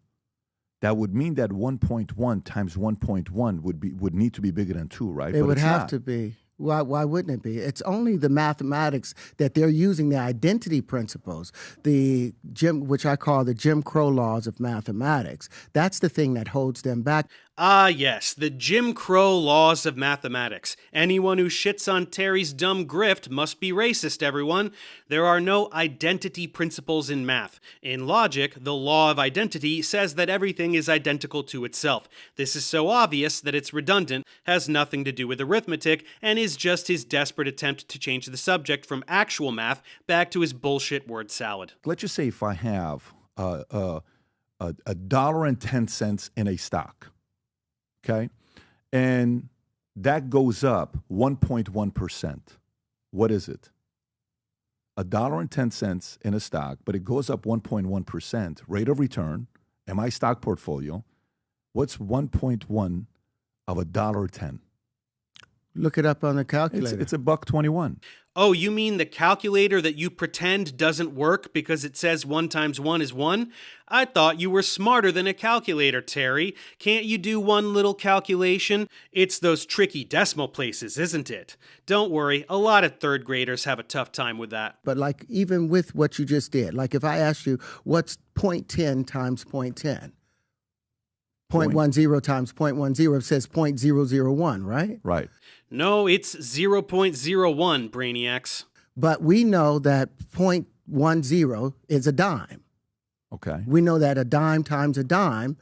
That would mean that 1.1 times 1.1 would need to be bigger than 2, right? It would have to be. Why wouldn't it be? It's only the mathematics that they're using, the identity principles, which I call the Jim Crow laws of mathematics. That's the thing that holds them back. Ah, yes, the Jim Crow laws of mathematics. Anyone who shits on Terry's dumb grift must be racist, everyone. There are no identity principles in math. In logic, the law of identity says that everything is identical to itself. This is so obvious that it's redundant, has nothing to do with arithmetic, and is just his desperate attempt to change the subject from actual math back to his bullshit word salad. Let's just say if I have $1.10 in a stock, okay, and that goes up 1.1%. What is it? $1.10 in a stock, but it goes up 1.1% rate of return in my stock portfolio. What's 1.1 of $1.10? Look it up on the calculator. It's $1.21. Oh, you mean the calculator that you pretend doesn't work because it says 1 times 1 is 1? I thought you were smarter than a calculator, Terry. Can't you do one little calculation? It's those tricky decimal places, isn't it? Don't worry, a lot of third graders have a tough time with that. But like even with what you just did, like if I asked you, what's 0.10 times 0.10? 0.10 times 0.10 says 0.001, right? Right. No, it's 0.01, Brainiacs. But we know that 0.10 is a dime. Okay. We know that a dime times a dime,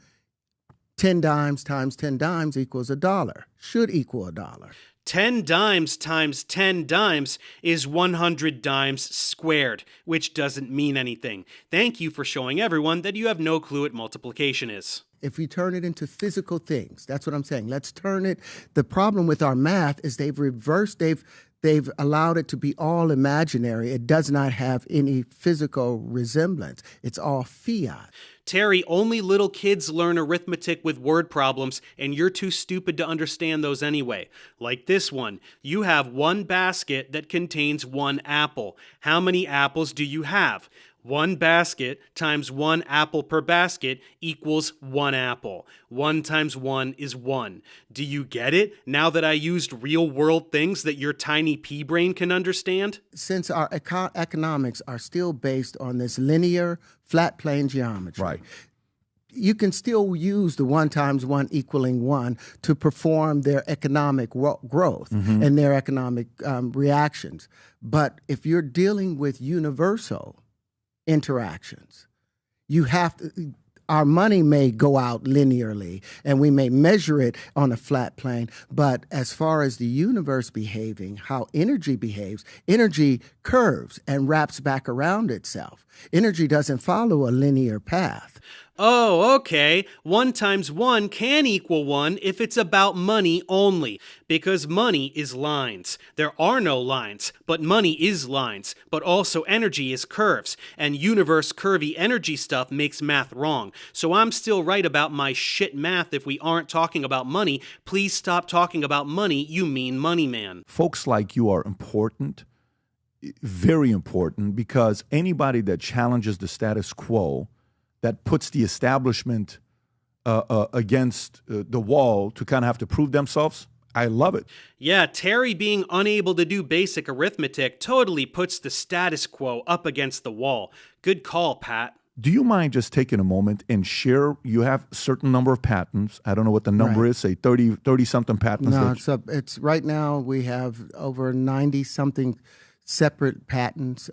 10 dimes times 10 dimes equals $1. Should equal $1. 10 dimes times 10 dimes is 100 dimes squared, which doesn't mean anything. Thank you for showing everyone that you have no clue what multiplication is. If we turn it into physical things, that's what I'm saying. Let's turn it. The problem with our math is they've allowed it to be all imaginary. It does not have any physical resemblance. It's all fiat. Terry, only little kids learn arithmetic with word problems, and you're too stupid to understand those anyway. Like this one. You have one basket that contains one apple. How many apples do you have? One basket times one apple per basket equals one apple. 1 times 1 is 1. Do you get it now that I used real world things that your tiny pea brain can understand? Since our economics are still based on this linear flat plane geometry, Right. You can still use the 1 times 1 equaling 1 to perform their economic growth and their economic reactions. But if you're dealing with universal interactions, you have to, our money may go out linearly and we may measure it on a flat plane, but as far as the universe behaving, how energy behaves, energy curves and wraps back around itself. Energy doesn't follow a linear path. Oh, okay. 1 times 1 can equal 1 if it's about money only, because money is lines. There are no lines, but money is lines, but also energy is curves, and universe curvy energy stuff makes math wrong. So I'm still right about my shit math if we aren't talking about money. Please stop talking about money, you mean money man. Folks like you are important, very important, because anybody that challenges the status quo, that puts the establishment against the wall to kind of have to prove themselves, I love it. Yeah, Terry being unable to do basic arithmetic totally puts the status quo up against the wall. Good call, Pat. Do you mind just taking a moment and share? You have a certain number of patents. I don't know what the number Right. is, say 30-something patents. No, that- it's right now we have over 90-something separate patents.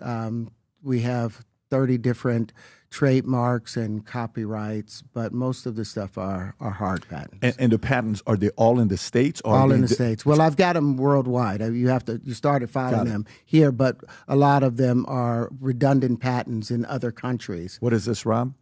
We have 30 different trademarks and copyrights, but most of the stuff are hard patents. and the patents, are they all in the States? Or All are they in the States. Well, I've got them worldwide. You started filing Got it. them here, but a lot of them are redundant patents in other countries. What is this, Rob?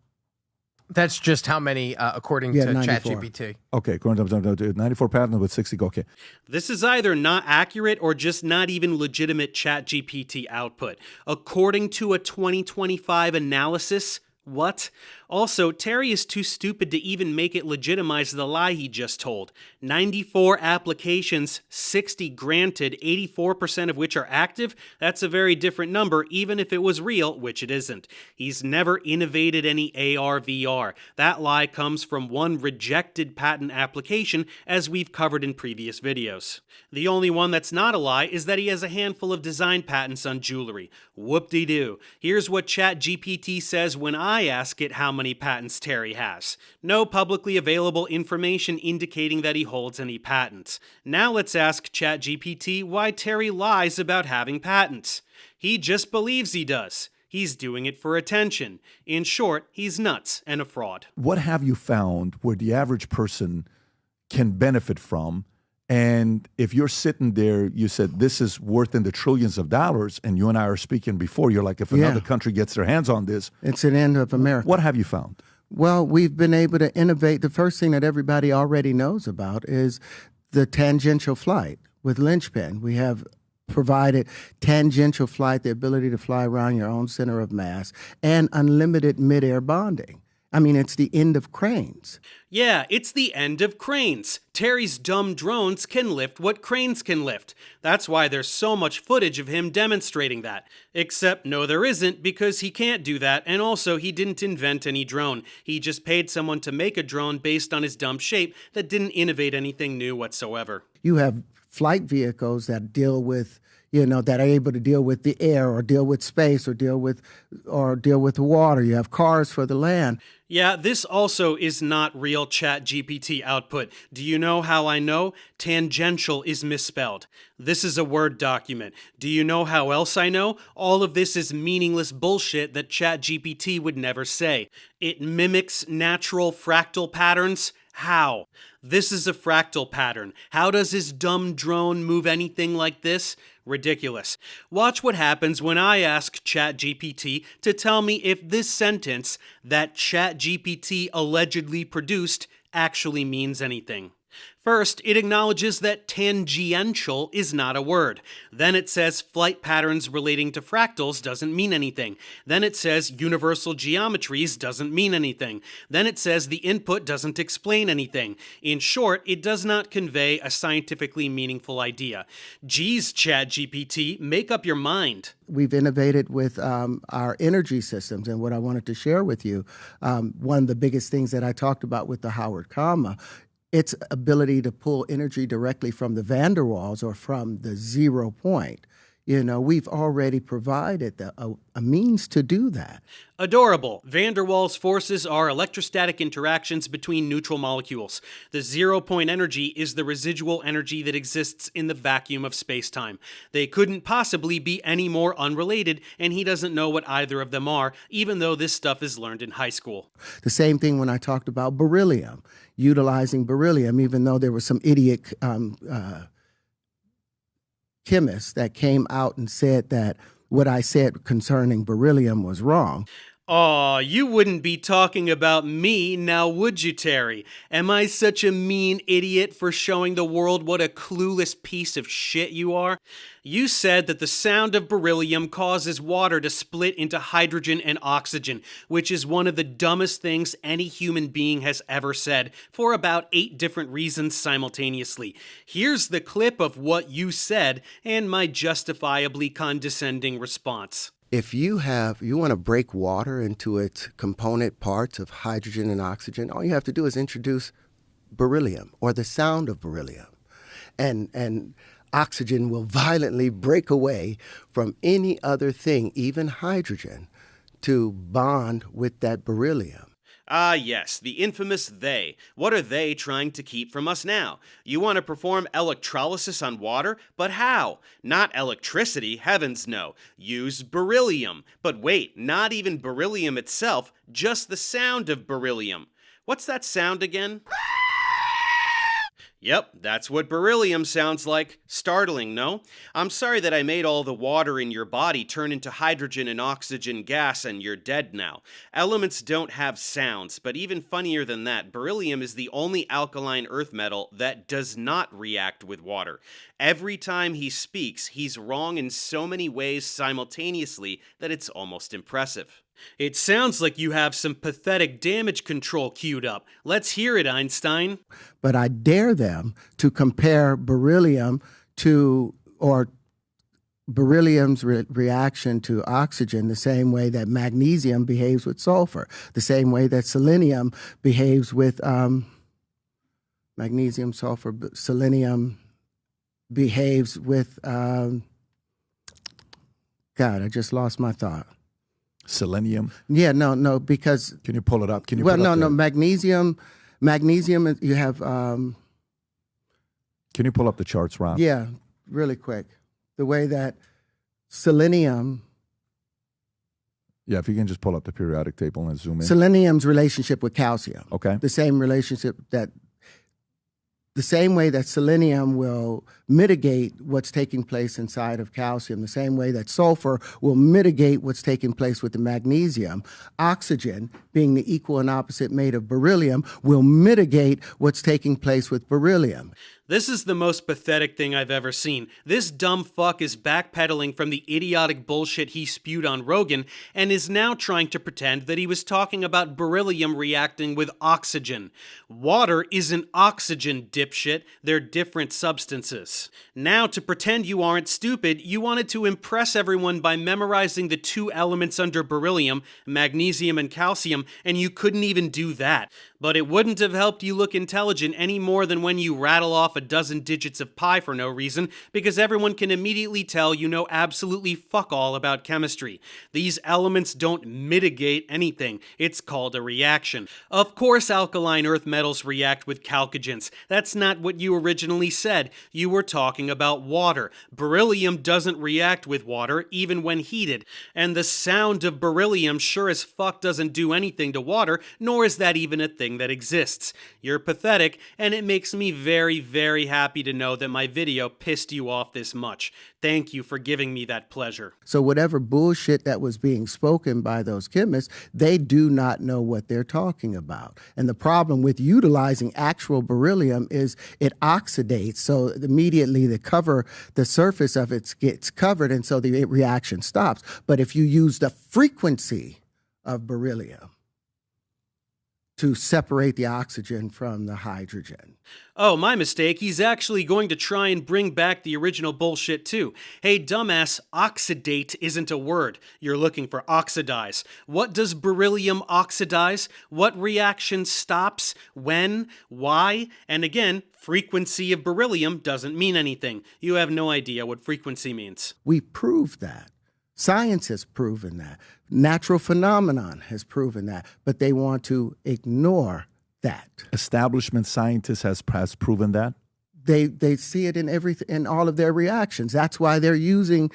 That's just how many, according Yeah, to 94. ChatGPT. Okay, 94 patents with 60. Okay. This is either not accurate or just not even legitimate ChatGPT output. According to a 2025 analysis, what? Also, Terry is too stupid to even make it legitimize the lie he just told. 94 applications, 60 granted, 84% of which are active? That's a very different number, even if it was real, which it isn't. He's never innovated any AR/VR. That lie comes from one rejected patent application, as we've covered in previous videos. The only one that's not a lie is that he has a handful of design patents on jewelry. Whoop-de-doo. Here's what ChatGPT says when I ask it how many patents Terry has. No publicly available information indicating that he holds any patents. Now let's ask ChatGPT why Terry lies about having patents. He just believes he does. He's doing it for attention. In short, he's nuts and a fraud. What have you found where the average person can benefit from? And if you're sitting there, you said this is worth in the trillions of dollars, and you and I are speaking before, you're like, if another country gets their hands on this, It's an end of America. what have you found? Well, we've been able to innovate. The first thing that everybody already knows about is the tangential flight with Lynchpin. We have provided tangential flight, the ability to fly around your own center of mass, and unlimited midair bonding. I mean, it's the end of cranes. Yeah, it's the end of cranes. Terry's dumb drones can lift what cranes can lift. That's why there's so much footage of him demonstrating that. Except, no, there isn't, because he can't do that, and also he didn't invent any drone. He just paid someone to make a drone based on his dumb shape that didn't innovate anything new whatsoever. You have flight vehicles that deal with, that are able to deal with the air or deal with space or deal with the water. You have cars for the land. Yeah, this also is not real ChatGPT output. Do you know how I know? Tangential is misspelled. This is a Word document. Do you know how else I know? All of this is meaningless bullshit that ChatGPT would never say. It mimics natural fractal patterns. How? This is a fractal pattern. How does his dumb drone move anything like this? Ridiculous. Watch what happens when I ask ChatGPT to tell me if this sentence that ChatGPT allegedly produced actually means anything. First, it acknowledges that tangential is not a word. Then it says flight patterns relating to fractals doesn't mean anything. Then it says universal geometries doesn't mean anything. Then it says the input doesn't explain anything. In short, it does not convey a scientifically meaningful idea. Geez, ChatGPT, make up your mind. We've innovated with our energy systems, and what I wanted to share with you, one of the biggest things that I talked about with the Howard comma, its ability to pull energy directly from the van der Waals or from the 0 point. We've already provided a means to do that. Adorable. Van der Waals forces are electrostatic interactions between neutral molecules. The 0 point energy is the residual energy that exists in the vacuum of space-time. They couldn't possibly be any more unrelated, and he doesn't know what either of them are, even though this stuff is learned in high school. The same thing when I talked about beryllium, utilizing beryllium, even though there was some idiot chemists that came out and said that what I said concerning beryllium was wrong. Aw, you wouldn't be talking about me, now would you, Terry? Am I such a mean idiot for showing the world what a clueless piece of shit you are? You said that the sound of beryllium causes water to split into hydrogen and oxygen, which is one of the dumbest things any human being has ever said, for about 8 different reasons simultaneously. Here's the clip of what you said and my justifiably condescending response. If you want to break water into its component parts of hydrogen and oxygen, all you have to do is introduce beryllium or the sound of beryllium. and oxygen will violently break away from any other thing, even hydrogen, to bond with that beryllium. Ah, yes, the infamous they. What are they trying to keep from us now? You want to perform electrolysis on water? But how? Not electricity, heavens no. Use beryllium. But wait, not even beryllium itself, just the sound of beryllium. What's that sound again? Yep, that's what beryllium sounds like. Startling, no? I'm sorry that I made all the water in your body turn into hydrogen and oxygen gas and you're dead now. Elements don't have sounds, but even funnier than that, beryllium is the only alkaline earth metal that does not react with water. Every time he speaks, he's wrong in so many ways simultaneously that it's almost impressive. It sounds like you have some pathetic damage control queued up. Let's hear it, Einstein. But I dare them to compare beryllium to, or beryllium's reaction to oxygen the same way that magnesium behaves with sulfur, the same way that selenium behaves with magnesium, sulfur, selenium behaves with, God, I just lost my thought. Selenium. Yeah, no, because... Can you pull it up? Magnesium, you have... Can you pull up the charts, Rob? Yeah, really quick. The way that selenium... Yeah, if you can just pull up the periodic table and zoom in. Selenium's relationship with calcium. Okay. The same relationship that... The same way that selenium will mitigate what's taking place inside of calcium, the same way that sulfur will mitigate what's taking place with the magnesium, oxygen, being the equal and opposite mate of beryllium, will mitigate what's taking place with beryllium. This is the most pathetic thing I've ever seen. This dumb fuck is backpedaling from the idiotic bullshit he spewed on Rogan and is now trying to pretend that he was talking about beryllium reacting with oxygen. Water isn't oxygen, dipshit. They're different substances. Now, to pretend you aren't stupid, you wanted to impress everyone by memorizing the two elements under beryllium, magnesium and calcium, and you couldn't even do that. But it wouldn't have helped you look intelligent any more than when you rattle off a dozen digits of pi for no reason, because everyone can immediately tell you know absolutely fuck all about chemistry. These elements don't mitigate anything. It's called a reaction. Of course alkaline earth metals react with chalcogens. That's not what you originally said. You were talking about water. Beryllium doesn't react with water, even when heated. And the sound of beryllium sure as fuck doesn't do anything to water, nor is that even a thing that exists. You're pathetic, and it makes me very, very happy to know that my video pissed you off this much. Thank you for giving me that pleasure. So whatever bullshit that was being spoken by those chemists, they do not know what they're talking about. And the problem with utilizing actual beryllium is it oxidates, so immediately the surface of it gets covered, and so the reaction stops. But if you use the frequency of beryllium to separate the oxygen from the hydrogen. Oh, my mistake. He's actually going to try and bring back the original bullshit too. Hey, dumbass, oxidate isn't a word. You're looking for oxidize. What does beryllium oxidize? What reaction stops? When? Why? And again, frequency of beryllium doesn't mean anything. You have no idea what frequency means. We proved that. Science has proven that. Natural phenomenon has proven that. But they want to ignore that. Establishment scientists has proven that? They see it in all of their reactions. That's why they're using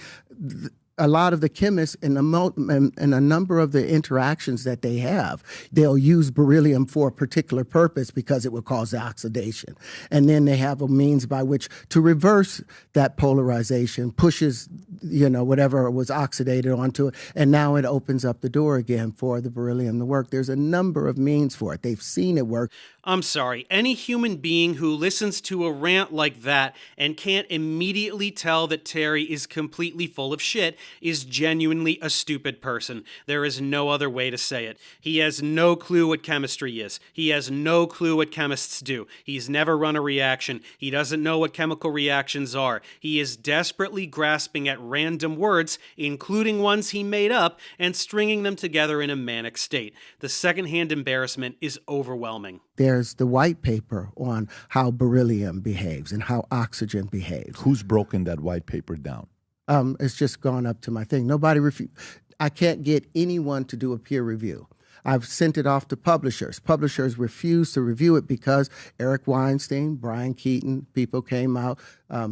a lot of the chemists in a number of the interactions that they have. They'll use beryllium for a particular purpose because it will cause oxidation. And then they have a means by which to reverse that polarization, pushes, whatever was oxidated onto it, and now it opens up the door again for the beryllium to work. There's a number of means for it. They've seen it work. I'm sorry, any human being who listens to a rant like that and can't immediately tell that Terry is completely full of shit is genuinely a stupid person. There is no other way to say it. He has no clue what chemistry is. He has no clue what chemists do. He's never run a reaction. He doesn't know what chemical reactions are. He is desperately grasping at random words, including ones he made up, and stringing them together in a manic state. The secondhand embarrassment is overwhelming. There's the white paper on how beryllium behaves and how oxygen behaves. Who's broken that white paper down? It's just gone up to my thing. I can't get anyone to do a peer review. I've sent it off to publishers. Publishers refuse to review it because Eric Weinstein, Brian Keaton, people came out,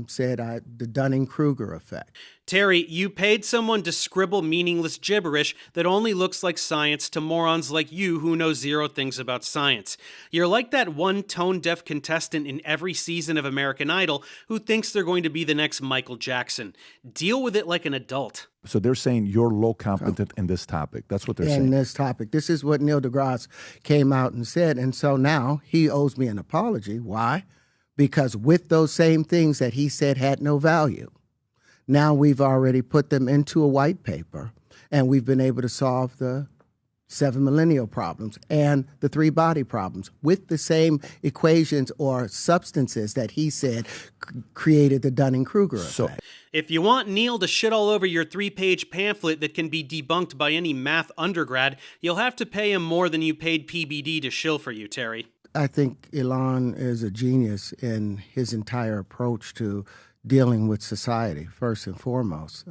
said the Dunning-Kruger effect. Terry, you paid someone to scribble meaningless gibberish that only looks like science to morons like you who know zero things about science. You're like that one tone-deaf contestant in every season of American Idol who thinks they're going to be the next Michael Jackson. Deal with it like an adult. So they're saying you're low competent in this topic. That's what they're saying. In this topic. This is what Neil deGrasse came out and said. And so now he owes me an apology. Why? Because with those same things that he said had no value, now we've already put them into a white paper, and we've been able to solve the 7 millennial problems and the 3 body problems with the same equations or substances that he said created the Dunning-Kruger effect. If you want Neil to shit all over your 3-page pamphlet that can be debunked by any math undergrad, you'll have to pay him more than you paid PBD to shill for you, Terry. I think Elon is a genius in his entire approach to dealing with society, first and foremost.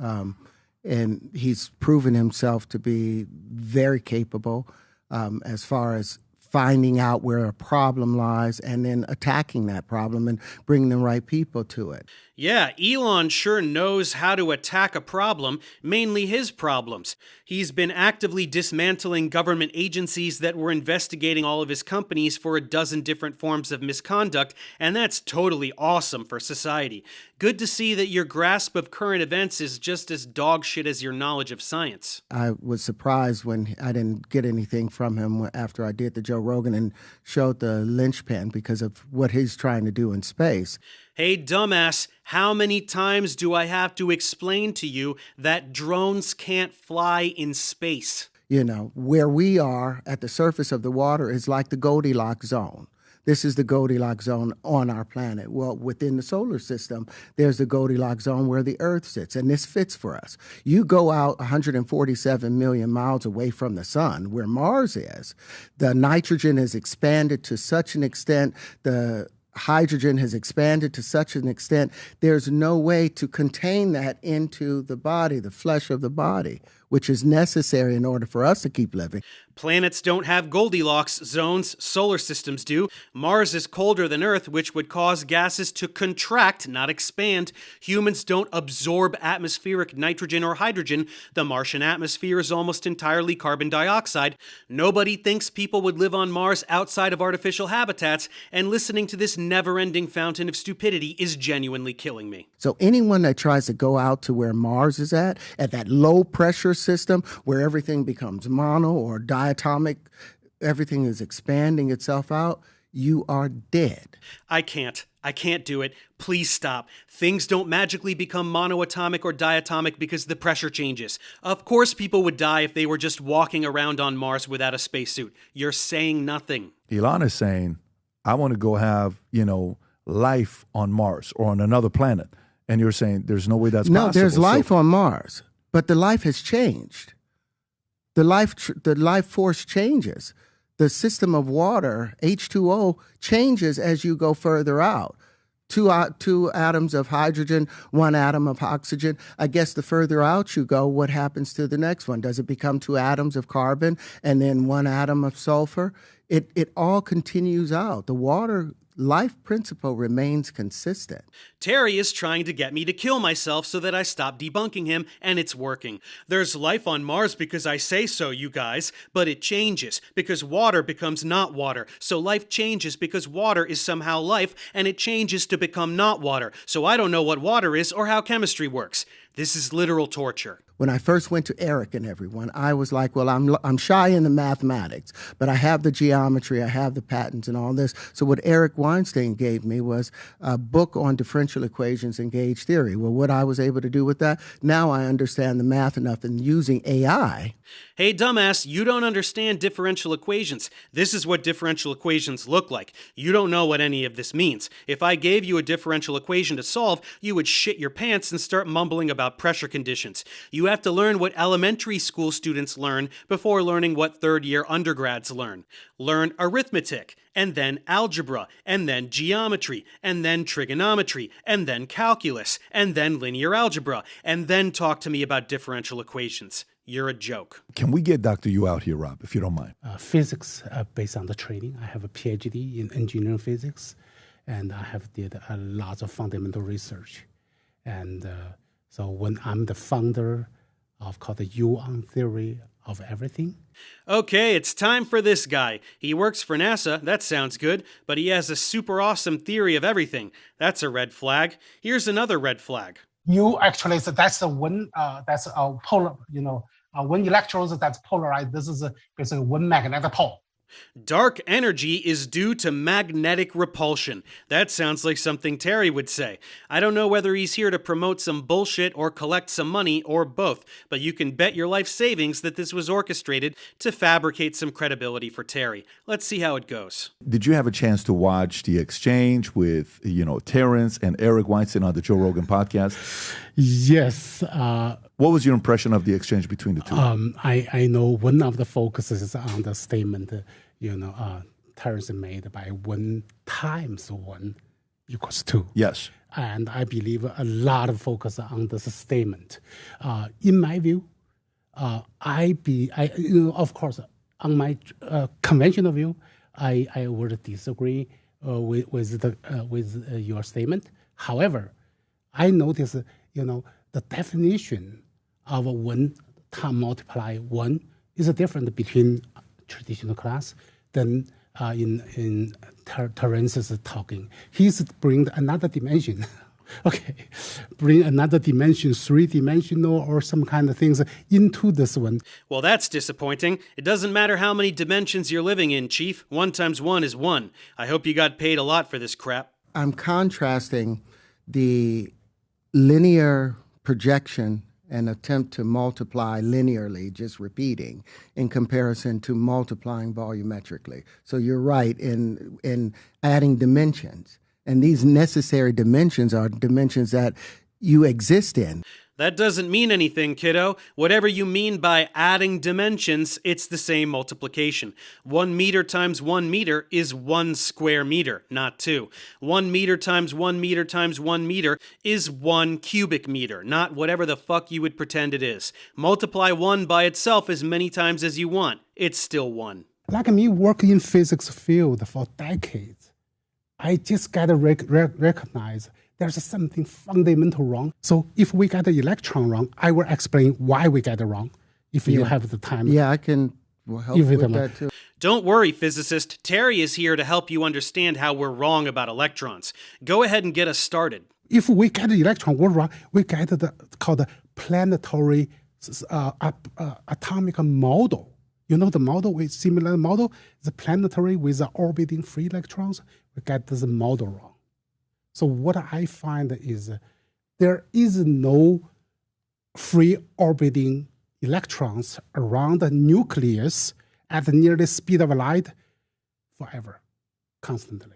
And he's proven himself to be very capable as far as finding out where a problem lies and then attacking that problem and bringing the right people to it. Yeah, Elon sure knows how to attack a problem, mainly his problems. He's been actively dismantling government agencies that were investigating all of his companies for a dozen different forms of misconduct, and that's totally awesome for society. Good to see that your grasp of current events is just as dog shit as your knowledge of science. I was surprised when I didn't get anything from him after I did the Joe Rogan and showed the Lynchpin because of what he's trying to do in space. Hey, dumbass, how many times do I have to explain to you that drones can't fly in space? You know, where we are at the surface of the water is like the Goldilocks zone. This is the Goldilocks zone on our planet. Well, within the solar system, there's the Goldilocks zone where the Earth sits, and this fits for us. You go out 147 million miles away from the sun, where Mars is, the nitrogen is expanded to such an extent, the hydrogen has expanded to such an extent, there's no way to contain that into the body, the flesh of the body, which is necessary in order for us to keep living. Planets don't have Goldilocks zones, solar systems do. Mars is colder than Earth, which would cause gases to contract, not expand. Humans don't absorb atmospheric nitrogen or hydrogen. The Martian atmosphere is almost entirely carbon dioxide. Nobody thinks people would live on Mars outside of artificial habitats, and listening to this never-ending fountain of stupidity is genuinely killing me. So anyone that tries to go out to where Mars is at that low pressure system where everything becomes mono or diatomic, everything is expanding itself out, you are dead. I can't do it. Please stop. Things don't magically become monoatomic or diatomic because the pressure changes. Of course people would die if they were just walking around on Mars without a spacesuit. You're saying nothing. Elon is saying, I want to go have, life on Mars or on another planet. And you're saying there's no way that's possible. No, there's life on Mars, but the life has changed. The life force changes. The system of water, H2O, changes as you go further out. Two atoms of hydrogen, 1 atom of oxygen. I guess the further out you go, what happens to the next one? Does it become 2 atoms of carbon and then 1 atom of sulfur? It all continues out. The water life principle remains consistent. Terry is trying to get me to kill myself so that I stop debunking him, and it's working. There's life on Mars because I say so, you guys, but it changes because water becomes not water. So life changes because water is somehow life, and it changes to become not water. So I don't know what water is or how chemistry works. This is literal torture. When I first went to Eric and everyone, I was like, well, I'm shy in the mathematics, but I have the geometry, I have the patterns and all this. So what Eric Weinstein gave me was a book on differential equations and gauge theory. Well, what I was able to do with that, now I understand the math enough, and using AI. Hey, dumbass, you don't understand differential equations. This is what differential equations look like. You don't know what any of this means. If I gave you a differential equation to solve, you would shit your pants and start mumbling about pressure conditions. You have to learn what elementary school students learn before learning what third-year undergrads learn. Learn arithmetic, and then algebra, and then geometry, and then trigonometry, and then calculus, and then linear algebra, and then talk to me about differential equations. You're a joke. Can we get Dr. Yu out here, Rob, if you don't mind? Physics based on the training. I have a PhD in engineering physics, and I have did a lot of fundamental research. And so when I'm the founder of called the Yuan theory of everything. Okay, it's time for this guy. He works for NASA, that sounds good, but he has a super awesome theory of everything. That's a red flag. Here's another red flag. You actually, so that's the one, that's a polar, when electrons that's polarized, this is basically one magnetic pole. Dark energy is due to magnetic repulsion. That sounds like something Terry would say. I don't know whether he's here to promote some bullshit or collect some money or both, but you can bet your life savings that this was orchestrated to fabricate some credibility for Terry. Let's see how it goes. Did you have a chance to watch the exchange with, Terrence and Eric Weinstein on the Joe Rogan podcast? Yes. What was your impression of the exchange between the two? I know one of the focuses on the statement, Terrence made by 1 times 1 equals 2. Yes. And I believe a lot of focus on this statement. In my view, of course, on my conventional view, I would disagree with your statement. However, I notice, the definition of 1 time multiply 1 is different between traditional class than in Terrence's talking. He's bring another dimension. Okay, bring another dimension, 3-dimensional or some kind of things into this one. Well, that's disappointing. It doesn't matter how many dimensions you're living in, Chief. 1 times 1 is 1. I hope you got paid a lot for this crap. I'm contrasting the linear projection and attempt to multiply linearly, just repeating, in comparison to multiplying volumetrically. So you're right in adding dimensions. And these necessary dimensions are dimensions that you exist in. That doesn't mean anything, kiddo. Whatever you mean by adding dimensions, it's the same multiplication. 1 meter times 1 meter is 1 square meter, not 2. 1 meter times 1 meter times 1 meter is 1 cubic meter, not whatever the fuck you would pretend it is. Multiply 1 by itself as many times as you want. It's still 1. Like me working in physics field for decades, I just got to recognize there's something fundamental wrong. So if we get the electron wrong, I will explain why we get it wrong, if you have the time. Yeah, I can help with that too. Don't worry, physicist. Terry is here to help you understand how we're wrong about electrons. Go ahead and get us started. If we get the electron wrong, we get called the planetary atomic model. You know the model with similar model, the planetary with the orbiting free electrons. We get this model wrong. So what I find is there is no free orbiting electrons around the nucleus at near the speed of light forever, constantly.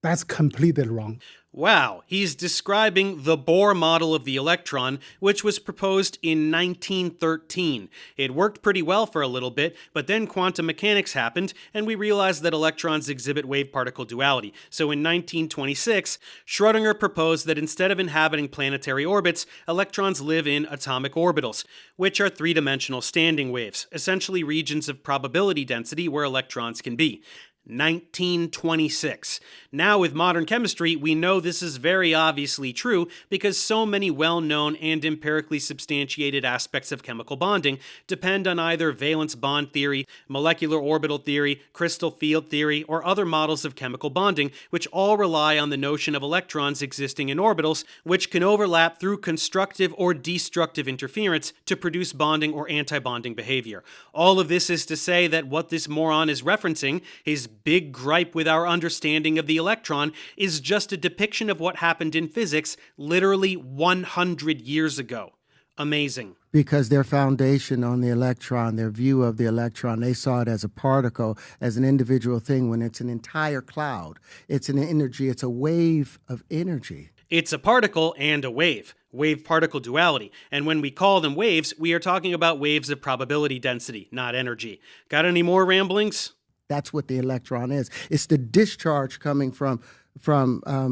That's completely wrong. Wow, he's describing the Bohr model of the electron, which was proposed in 1913. It worked pretty well for a little bit, but then quantum mechanics happened, and we realized that electrons exhibit wave-particle duality. So in 1926, Schrödinger proposed that instead of inhabiting planetary orbits, electrons live in atomic orbitals, which are 3-dimensional standing waves, essentially regions of probability density where electrons can be. 1926. Now, with modern chemistry, we know this is very obviously true because so many well-known and empirically substantiated aspects of chemical bonding depend on either valence bond theory, molecular orbital theory, crystal field theory, or other models of chemical bonding, which all rely on the notion of electrons existing in orbitals, which can overlap through constructive or destructive interference to produce bonding or anti-bonding behavior. All of this is to say that what this moron is referencing, his big gripe with our understanding of the electron, is just a depiction of what happened in physics literally 100 years ago. Amazing. Because their foundation on the electron, their view of the electron, they saw it as a particle, as an individual thing, when it's an entire cloud. It's an energy, it's a wave of energy. It's a particle and a wave. Wave-particle duality. And when we call them waves, we are talking about waves of probability density, not energy. Got any more ramblings? That's what the electron is. It's the discharge coming from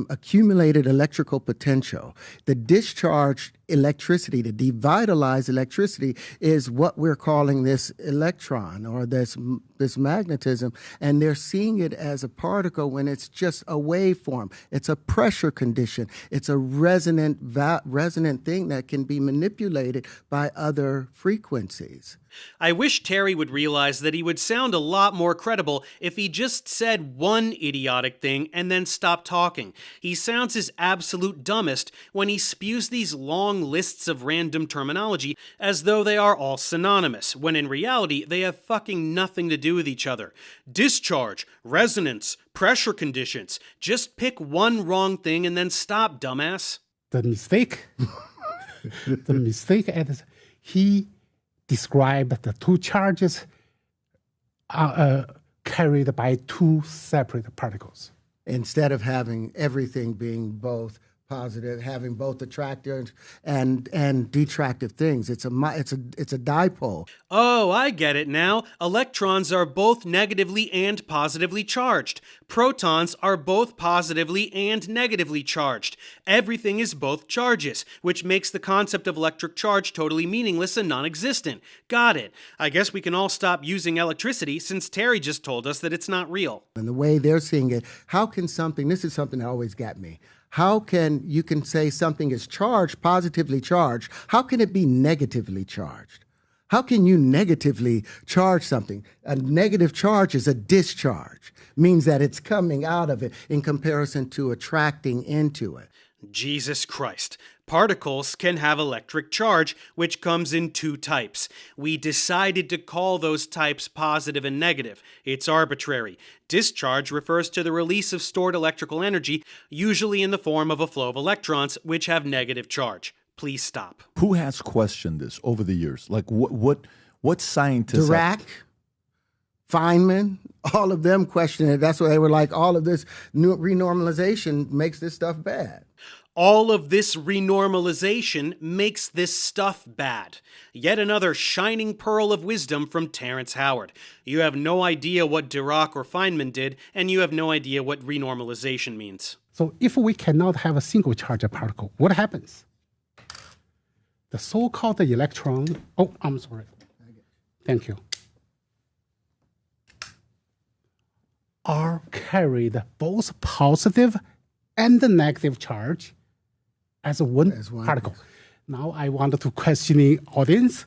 accumulated electrical potential. The discharged electricity, the devitalized electricity, is what we're calling this electron or this magnetism, and they're seeing it as a particle when it's just a waveform. It's a pressure condition. It's a resonant thing that can be manipulated by other frequencies. I wish Terry would realize that he would sound a lot more credible if he just said one idiotic thing and then stopped talking. He sounds his absolute dumbest when he spews these long lists of random terminology as though they are all synonymous, when in reality they have fucking nothing to do with each other. Discharge, resonance, pressure conditions. Just pick one wrong thing and then stop, dumbass. The mistake is he described the two charges carried by two separate particles. Instead of having everything being both positive, having both attractive and detractive things. It's a dipole. Oh, I get it now. Electrons are both negatively and positively charged. Protons are both positively and negatively charged. Everything is both charges, which makes the concept of electric charge totally meaningless and non-existent. Got it. I guess we can all stop using electricity since Terry just told us that it's not real. And the way they're seeing it, how can something, this is something that always got me, how can you can say something is charged, positively charged, how can it be negatively charged? How can you negatively charge something? A negative charge is a discharge, means that it's coming out of it in comparison to attracting into it. Jesus Christ. Particles can have electric charge, which comes in two types. We decided to call those types positive and negative. It's arbitrary. Discharge refers to the release of stored electrical energy, usually in the form of a flow of electrons, which have negative charge. Please stop. Who has questioned this over the years? Like what scientists? Dirac, Feynman, all of them questioned it. That's why they were like, all of this new renormalization makes this stuff bad. All of this renormalization makes this stuff bad. Yet another shining pearl of wisdom from Terrence Howard. You have no idea what Dirac or Feynman did, and you have no idea what renormalization means. So if we cannot have a single charge particle, what happens? The so-called electron, oh, I'm sorry. Thank you. Are carried both positive and negative charge as one particle. Now I want to question the audience,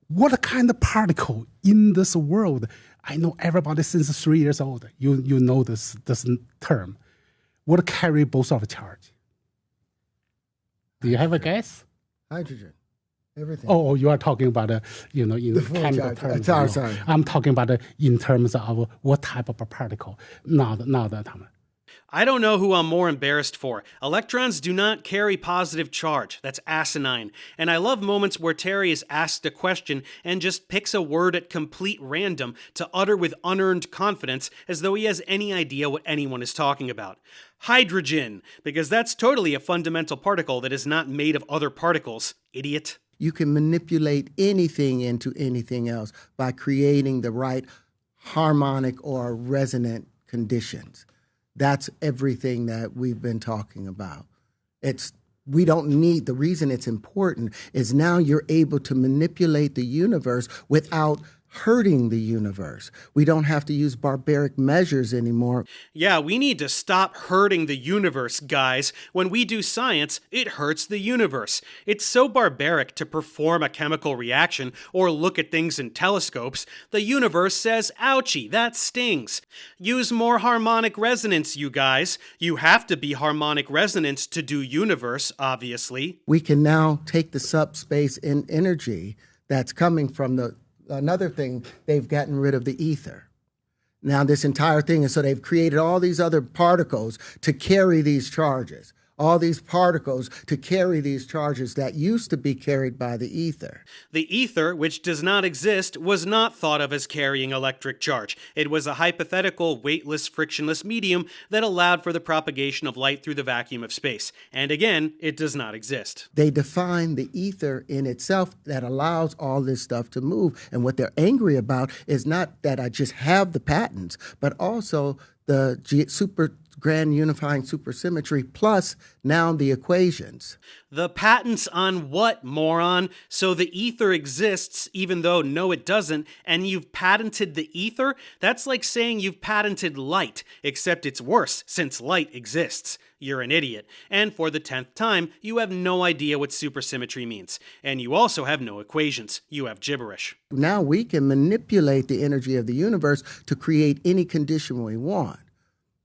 what kind of particle in this world? I know everybody since 3 years old, you know this term. What carry both of charge? Do you have a guess? Hydrogen. Everything. Oh, you are talking about, in chemical terms. Sorry. I'm talking about in terms of what type of a particle, not that. I don't know who I'm more embarrassed for. Electrons do not carry positive charge. That's asinine. And I love moments where Terry is asked a question and just picks a word at complete random to utter with unearned confidence as though he has any idea what anyone is talking about. Hydrogen, because that's totally a fundamental particle that is not made of other particles, idiot. You can manipulate anything into anything else by creating the right harmonic or resonant conditions. That's everything that we've been talking about. We don't need, the reason it's important is now you're able to manipulate the universe without hurting the universe. We don't have to use barbaric measures anymore. Yeah, we need to stop hurting the universe, guys. When we do science, it hurts the universe. It's so barbaric to perform a chemical reaction or look at things in telescopes. The universe says, ouchie, that stings. Use more harmonic resonance, you guys. You have to be harmonic resonance to do universe, obviously. We can now take the subspace in energy that's coming from another thing, they've gotten rid of the ether. Now this entire thing, and so they've created all these other particles to carry these charges. All these particles to carry these charges that used to be carried by the ether. The ether, which does not exist, was not thought of as carrying electric charge. It was a hypothetical, weightless, frictionless medium that allowed for the propagation of light through the vacuum of space. And again, it does not exist. They define the ether in itself that allows all this stuff to move. And what they're angry about is not that I just have the patents, but also the super grand unifying supersymmetry plus now the equations. The patents on what, moron? So the ether exists even though no it doesn't, and you've patented the ether? That's like saying you've patented light, except it's worse since light exists. You're an idiot. And for the 10th time, you have no idea what supersymmetry means. And you also have no equations. You have gibberish. Now we can manipulate the energy of the universe to create any condition we want.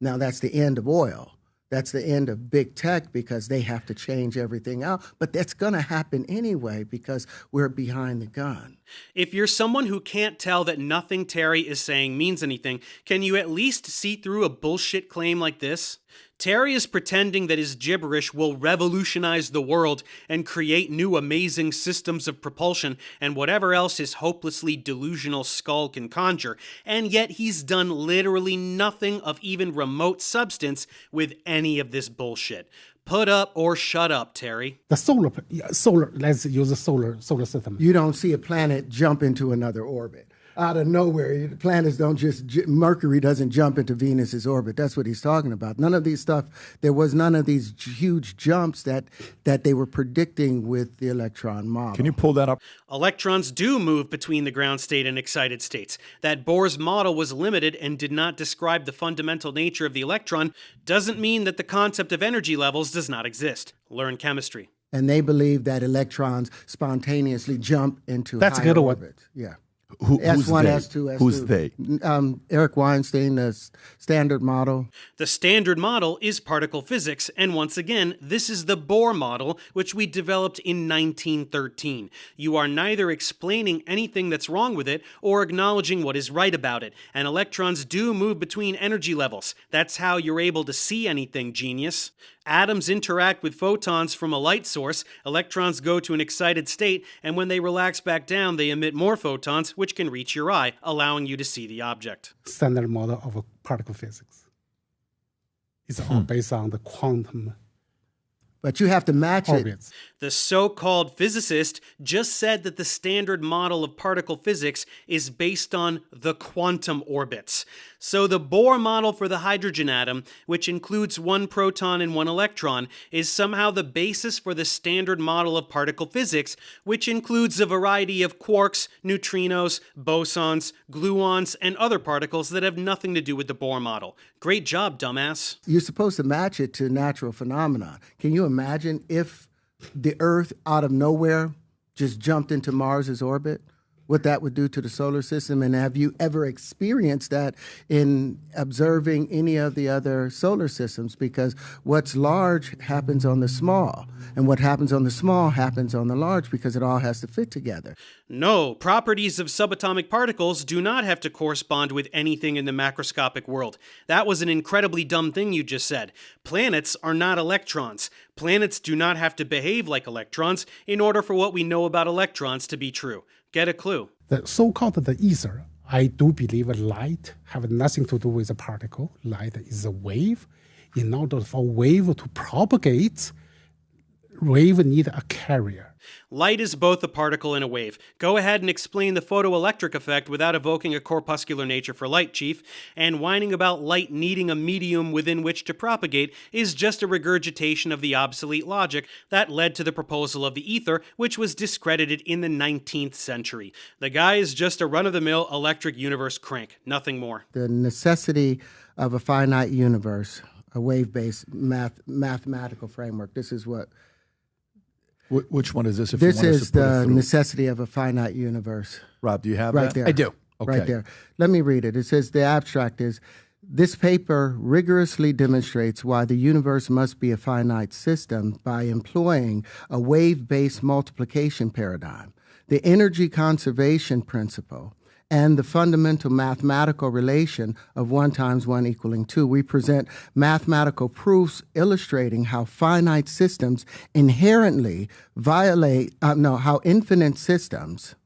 Now, that's the end of oil. That's the end of big tech because they have to change everything out. But that's going to happen anyway because we're behind the gun. If you're someone who can't tell that nothing Terry is saying means anything, can you at least see through a bullshit claim like this? Terry is pretending that his gibberish will revolutionize the world and create new amazing systems of propulsion and whatever else his hopelessly delusional skull can conjure, and yet he's done literally nothing of even remote substance with any of this bullshit. Put up or shut up, Terry. The solar. Let's use the solar system. You don't see a planet jump into another orbit. Out of nowhere, the planets don't Mercury doesn't jump into Venus's orbit. That's what he's talking about. There was none of these huge jumps that they were predicting with the electron model. Can you pull that up? Electrons do move between the ground state and excited states. That Bohr's model was limited and did not describe the fundamental nature of the electron doesn't mean that the concept of energy levels does not exist. Learn chemistry. And they believe that electrons spontaneously jump into That's a higher good one. orbits. Yeah. Who's S1, they? S2, S2. Who's they? Eric Weinstein, the standard model. The standard model is particle physics, and once again, this is the Bohr model, which we developed in 1913. You are neither explaining anything that's wrong with it or acknowledging what is right about it, and electrons do move between energy levels. That's how you're able to see anything, genius. Atoms interact with photons from a light source, electrons go to an excited state, and when they relax back down, they emit more photons, which can reach your eye, allowing you to see the object. Standard model of particle physics. It's all based on the quantum But you have to match orbits. it. The so-called physicist just said that the standard model of particle physics is based on the quantum orbits. So the Bohr model for the hydrogen atom, which includes one proton and one electron, is somehow the basis for the standard model of particle physics, which includes a variety of quarks, neutrinos, bosons, gluons, and other particles that have nothing to do with the Bohr model. Great job, dumbass. You're supposed to match it to natural phenomena. Can you imagine if the Earth out of nowhere just jumped into Mars's orbit? What that would do to the solar system? And have you ever experienced that in observing any of the other solar systems? Because what's large happens on the small, and what happens on the small happens on the large because it all has to fit together. No, properties of subatomic particles do not have to correspond with anything in the macroscopic world. That was an incredibly dumb thing you just said. Planets are not electrons. Planets do not have to behave like electrons in order for what we know about electrons to be true. Get a clue. The so-called the ether, I do believe light have nothing to do with a particle. Light is a wave. In order for a wave to propagate, wave need a carrier. Light is both a particle and a wave. Go ahead and explain the photoelectric effect without evoking a corpuscular nature for light, Chief. And whining about light needing a medium within which to propagate is just a regurgitation of the obsolete logic that led to the proposal of the ether, which was discredited in the 19th century. The guy is just a run-of-the-mill electric universe crank, nothing more. The necessity of a finite universe, a wave-based mathematical framework. This is what... Which one is this? This is the necessity of a finite universe. Rob, do you have right that? there? I do. Okay. Right there. Let me read it. It says the abstract is, this paper rigorously demonstrates why the universe must be a finite system by employing a wave-based multiplication paradigm, the energy conservation principle, and the fundamental mathematical relation of 1 times 1 equaling 2. We present mathematical proofs illustrating how finite systems inherently how infinite systems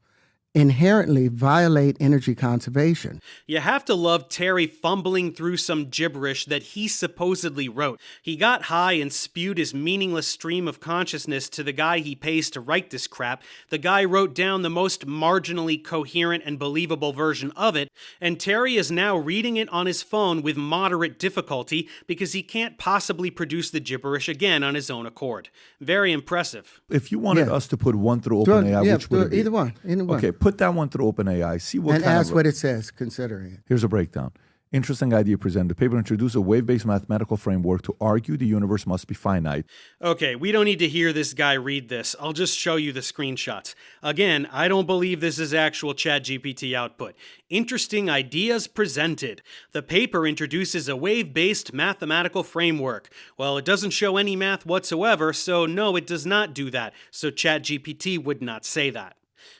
inherently violate energy conservation. You have to love Terry fumbling through some gibberish that he supposedly wrote. He got high and spewed his meaningless stream of consciousness to the guy he pays to write this crap. The guy wrote down the most marginally coherent and believable version of it, and Terry is now reading it on his phone with moderate difficulty because he can't possibly produce the gibberish again on his own accord. Very impressive. If you wanted us to put one through Do it- OpenAI, yeah, which would it be? either one. Okay, put that one through OpenAI. See what And kind ask of... what it says, considering it. Here's a breakdown. Interesting idea presented. The paper introduced a wave-based mathematical framework to argue the universe must be finite. Okay, we don't need to hear this guy read this. I'll just show you the screenshots. Again, I don't believe this is actual ChatGPT output. Interesting ideas presented. The paper introduces a wave-based mathematical framework. Well, it doesn't show any math whatsoever, so no, it does not do that. So ChatGPT would not say that.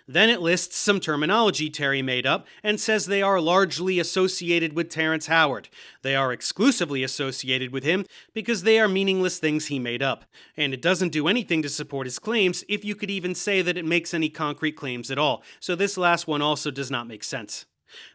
Then it lists some terminology Terry made up and says they are largely associated with Terrence Howard. They are exclusively associated with him because they are meaningless things he made up. And it doesn't do anything to support his claims, if you could even say that it makes any concrete claims at all. So this last one also does not make sense.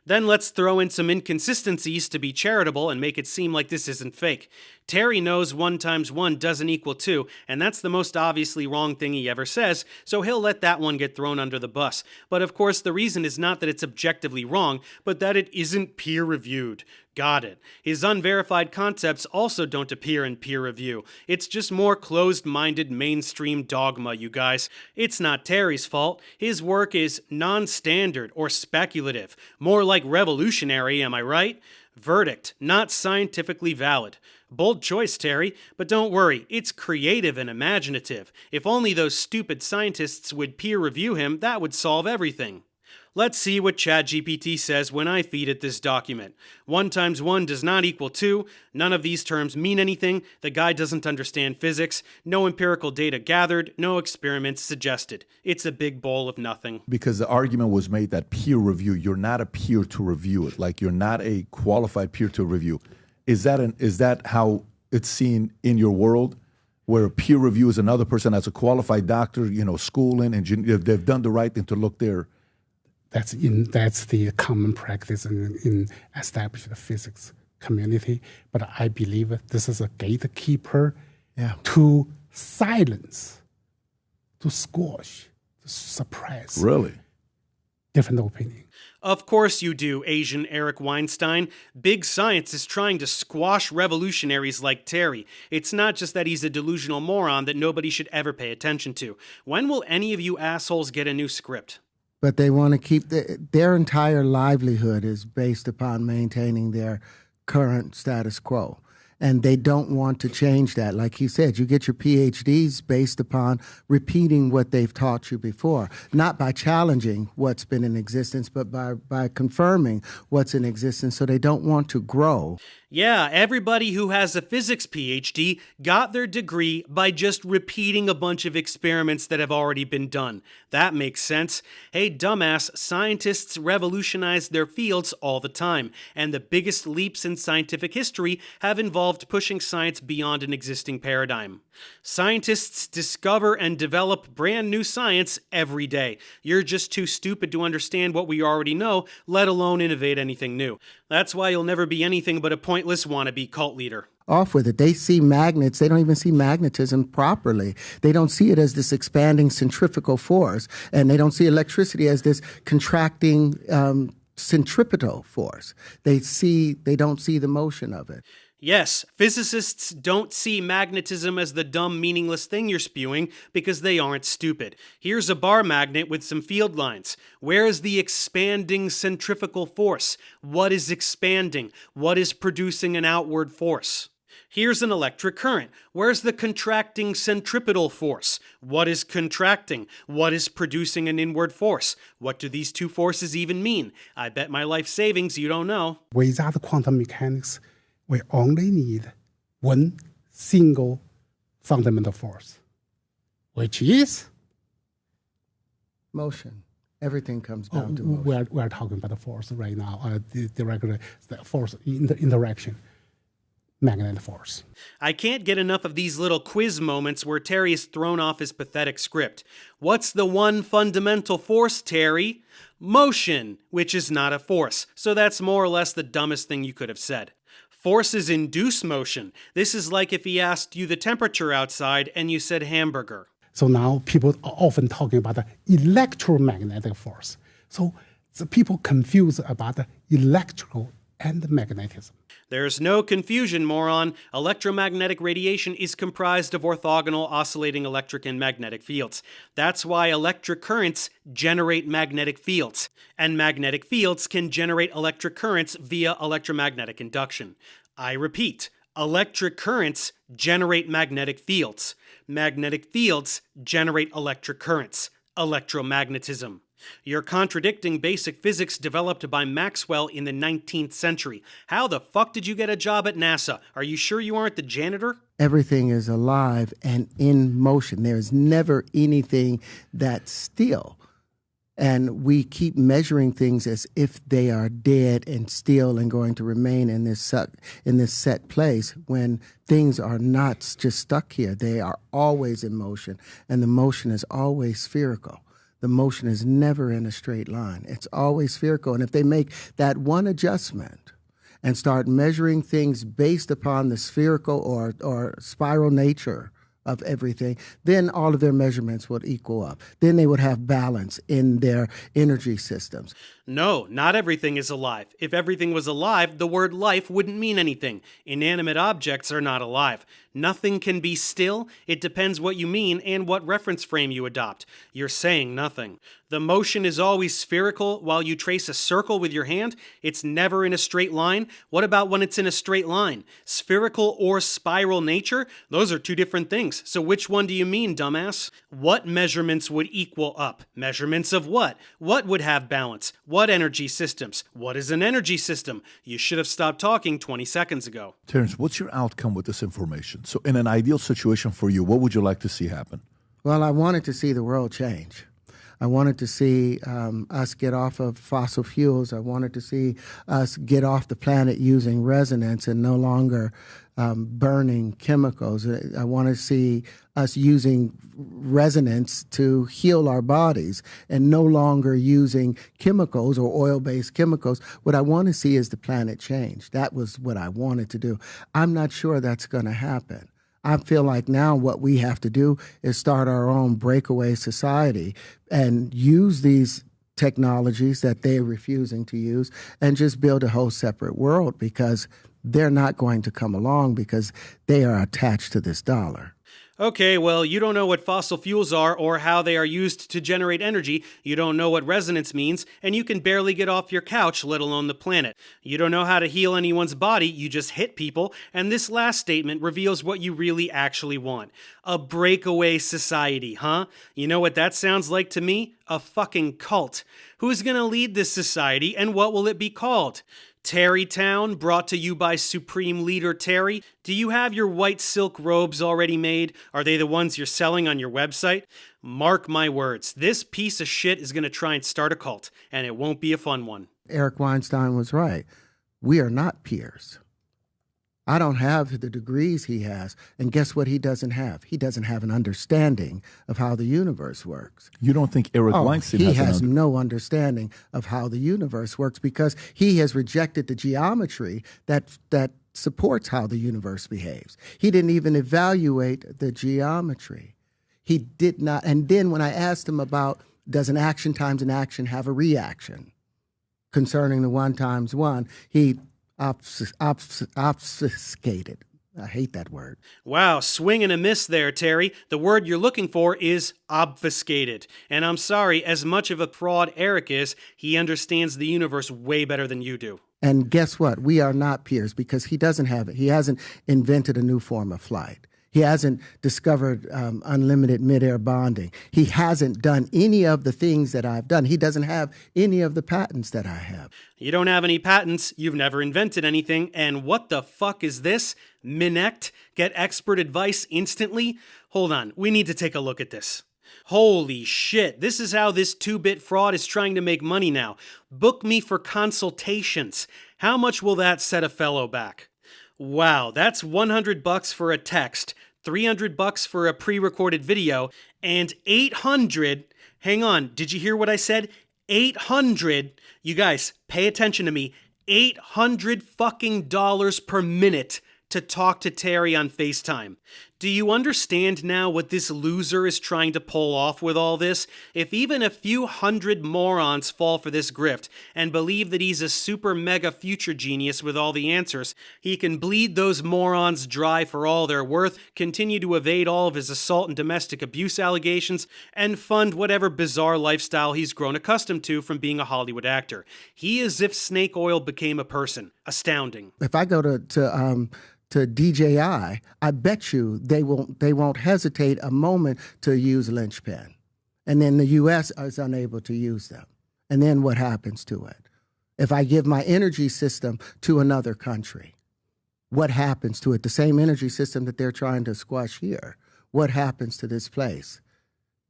Then let's throw in some inconsistencies to be charitable and make it seem like this isn't fake. Terry knows 1 times 1 doesn't equal 2, and that's the most obviously wrong thing he ever says, so he'll let that one get thrown under the bus. But of course, the reason is not that it's objectively wrong, but that it isn't peer-reviewed. Got it. His unverified concepts also don't appear in peer review. It's just more closed-minded mainstream dogma, you guys. It's not Terry's fault. His work is non-standard or speculative. More like revolutionary, am I right? Verdict, not scientifically valid. Bold choice, Terry, but don't worry, it's creative and imaginative. If only those stupid scientists would peer review him, that would solve everything. Let's see what ChatGPT says when I feed it this document. 1 times 1 does not equal 2. None of these terms mean anything. The guy doesn't understand physics. No empirical data gathered. No experiments suggested. It's a big bowl of nothing. Because the argument was made that peer review, you're not a peer to review it. Like you're not a qualified peer to review. Is that how it's seen in your world? Where a peer review is another person that's a qualified doctor, schooling, engineer, they've done the right thing to look there. That's the common practice in established physics community. But I believe this is a gatekeeper to silence, to squash, to suppress Really? different opinion. Of course you do, Asian Eric Weinstein. Big science is trying to squash revolutionaries like Terry. It's not just that he's a delusional moron that nobody should ever pay attention to. When will any of you assholes get a new script? But they want to keep their entire livelihood is based upon maintaining their current status quo. And they don't want to change that. Like he said, you get your PhDs based upon repeating what they've taught you before, not by challenging what's been in existence, but by confirming what's in existence. So they don't want to grow. Yeah, everybody who has a physics PhD got their degree by just repeating a bunch of experiments that have already been done. That makes sense. Hey, dumbass, scientists revolutionize their fields all the time, and the biggest leaps in scientific history have involved pushing science beyond an existing paradigm. Scientists discover and develop brand new science every day. You're just too stupid to understand what we already know, let alone innovate anything new. That's why you'll never be anything but a pointless wannabe cult leader. off with it. They see magnets. They don't even see magnetism properly. They don't see it as this expanding centrifugal force, and they don't see electricity as this contracting centripetal force. They don't see the motion of it. Yes, physicists don't see magnetism as the dumb, meaningless thing you're spewing because they aren't stupid. Here's a bar magnet with some field lines. Where is the expanding centrifugal force? What is expanding? What is producing an outward force? Here's an electric current. Where's the contracting centripetal force? What is contracting? What is producing an inward force? What do these two forces even mean? I bet my life savings you don't know. Without quantum mechanics, we only need one single fundamental force, which is motion. Everything comes down to motion. We are talking about the force right now, the regular force in the interaction. Magnetic force. I can't get enough of these little quiz moments where Terry is thrown off his pathetic script. What's the one fundamental force, Terry? Motion, which is not a force, so that's more or less the dumbest thing you could have said. Forces induce motion. This is like if he asked you the temperature outside and you said hamburger. So now people are often talking about the electromagnetic force. So the people confuse about the electrical and magnetism. There's no confusion, moron. Electromagnetic radiation is comprised of orthogonal oscillating electric and magnetic fields. That's why electric currents generate magnetic fields, and magnetic fields can generate electric currents via electromagnetic induction. I repeat, electric currents generate magnetic fields. Magnetic fields generate electric currents. Electromagnetism. You're contradicting basic physics developed by Maxwell in the 19th century. How the fuck did you get a job at NASA? Are you sure you aren't the janitor? Everything is alive and in motion. There is never anything that's still. And we keep measuring things as if they are dead and still and going to remain in this set place when things are not just stuck here. They are always in motion, and the motion is always spherical. The motion is never in a straight line. It's always spherical. And if they make that one adjustment and start measuring things based upon the spherical or spiral nature of everything, then all of their measurements would equal up. Then they would have balance in their energy systems. No, not everything is alive. If everything was alive, the word life wouldn't mean anything. Inanimate objects are not alive. Nothing can be still. It depends what you mean and what reference frame you adopt. You're saying nothing. The motion is always spherical while you trace a circle with your hand. It's never in a straight line. What about when it's in a straight line? Spherical or spiral nature? Those are two different things. So which one do you mean, dumbass? What measurements would equal up? Measurements of what? What would have balance? What energy systems? What is an energy system? You should have stopped talking 20 seconds ago. Terrence, what's your outcome with this information? So in an ideal situation for you, what would you like to see happen? Well, I wanted to see the world change. I wanted to see us get off of fossil fuels. I wanted to see us get off the planet using resonance and no longer burning chemicals. I want to see us using resonance to heal our bodies and no longer using chemicals or oil-based chemicals. What I want to see is the planet change. That was what I wanted to do. I'm not sure that's going to happen. I feel like now what we have to do is start our own breakaway society and use these technologies that they're refusing to use and just build a whole separate world because they're not going to come along because they are attached to this dollar. Okay, well, you don't know what fossil fuels are or how they are used to generate energy, you don't know what resonance means, and you can barely get off your couch, let alone the planet. You don't know how to heal anyone's body, you just hit people, and this last statement reveals what you really actually want. A breakaway society, huh? You know what that sounds like to me? A fucking cult. Who's gonna lead this society, and what will it be called? Terrytown, brought to you by Supreme Leader Terry. Do you have your white silk robes already made? Are they the ones you're selling on your website? Mark my words, this piece of shit is going to try and start a cult, and it won't be a fun one. Eric Weinstein was right. We are not peers. I don't have the degrees he has. And guess what he doesn't have? He doesn't have an understanding of how the universe works. You don't think Eric Weinstein has has no understanding of how the universe works because he has rejected the geometry that supports how the universe behaves. He didn't even evaluate the geometry. He did not. And then when I asked him about, does an action times an action have a reaction concerning the 1 times 1, he obfuscated. I hate that word. Wow, swing and a miss there, Terry. The word you're looking for is obfuscated. And I'm sorry, as much of a fraud Eric is, he understands the universe way better than you do. And guess what? We are not peers because he doesn't have it. He hasn't invented a new form of flight. He hasn't discovered unlimited midair bonding. He hasn't done any of the things that I've done. He doesn't have any of the patents that I have. You don't have any patents, you've never invented anything, and what the fuck is this? Minect? Get expert advice instantly? Hold on, we need to take a look at this. Holy shit, this is how this 2-bit fraud is trying to make money now. Book me for consultations. How much will that set a fellow back? Wow, that's $100 for a text, $300 for a pre-recorded video, and 800, hang on, did you hear what I said? 800, you guys, pay attention to me, $800 fucking dollars per minute to talk to Terry on FaceTime. Do you understand now what this loser is trying to pull off with all this? If even a few hundred morons fall for this grift and believe that he's a super mega future genius with all the answers, he can bleed those morons dry for all they're worth, continue to evade all of his assault and domestic abuse allegations, and fund whatever bizarre lifestyle he's grown accustomed to from being a Hollywood actor. He is as if snake oil became a person. Astounding. If I go to DJI, I bet you they won't hesitate a moment to use Lynchpin. And then the U.S. is unable to use them. And then what happens to it? If I give my energy system to another country, what happens to it? The same energy system that they're trying to squash here. What happens to this place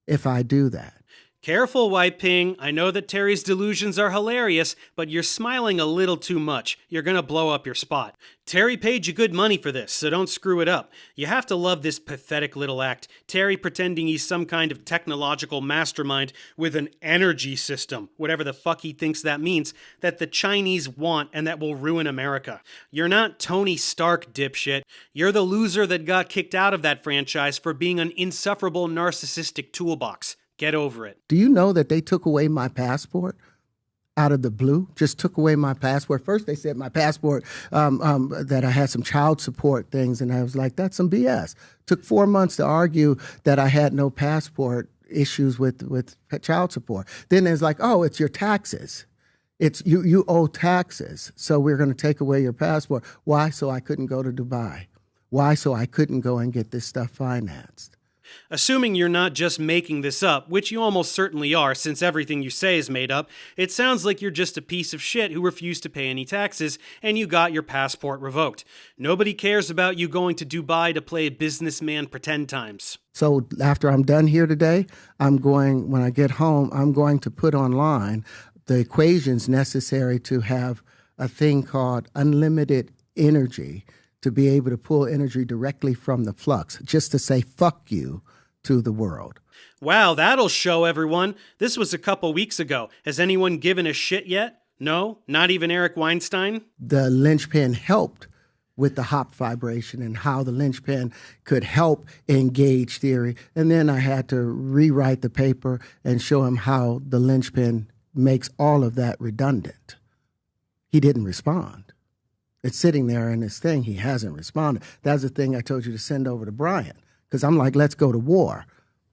if I do that? Careful, White Ping. I know that Terry's delusions are hilarious, but you're smiling a little too much. You're gonna blow up your spot. Terry paid you good money for this, so don't screw it up. You have to love this pathetic little act. Terry pretending he's some kind of technological mastermind with an energy system, whatever the fuck he thinks that means, that the Chinese want and that will ruin America. You're not Tony Stark, dipshit. You're the loser that got kicked out of that franchise for being an insufferable narcissistic toolbox. Get over it. Do you know that they took away my passport out of the blue? Just took away my passport. First, they said my passport, that I had some child support things, and I was like, that's some BS. Took 4 months to argue that I had no passport issues with child support. Then it's like, oh, it's your taxes. It's you owe taxes, so we're going to take away your passport. Why? So I couldn't go to Dubai. Why? So I couldn't go and get this stuff financed. Assuming you're not just making this up, which you almost certainly are since everything you say is made up, it sounds like you're just a piece of shit who refused to pay any taxes and you got your passport revoked. Nobody cares about you going to Dubai to play businessman pretend times. So after I'm done here today, when I get home, I'm going to put online the equations necessary to have a thing called unlimited energy, to be able to pull energy directly from the flux, just to say fuck you to the world. Wow, that'll show everyone. This was a couple weeks ago. Has anyone given a shit yet? No? Not even Eric Weinstein? The Lynchpin helped with the hop vibration and how the Lynchpin could help engage theory. And then I had to rewrite the paper and show him how the Lynchpin makes all of that redundant. He didn't respond. It's sitting there in this thing. He hasn't responded. That's the thing I told you to send over to Brian, because I'm like, let's go to war.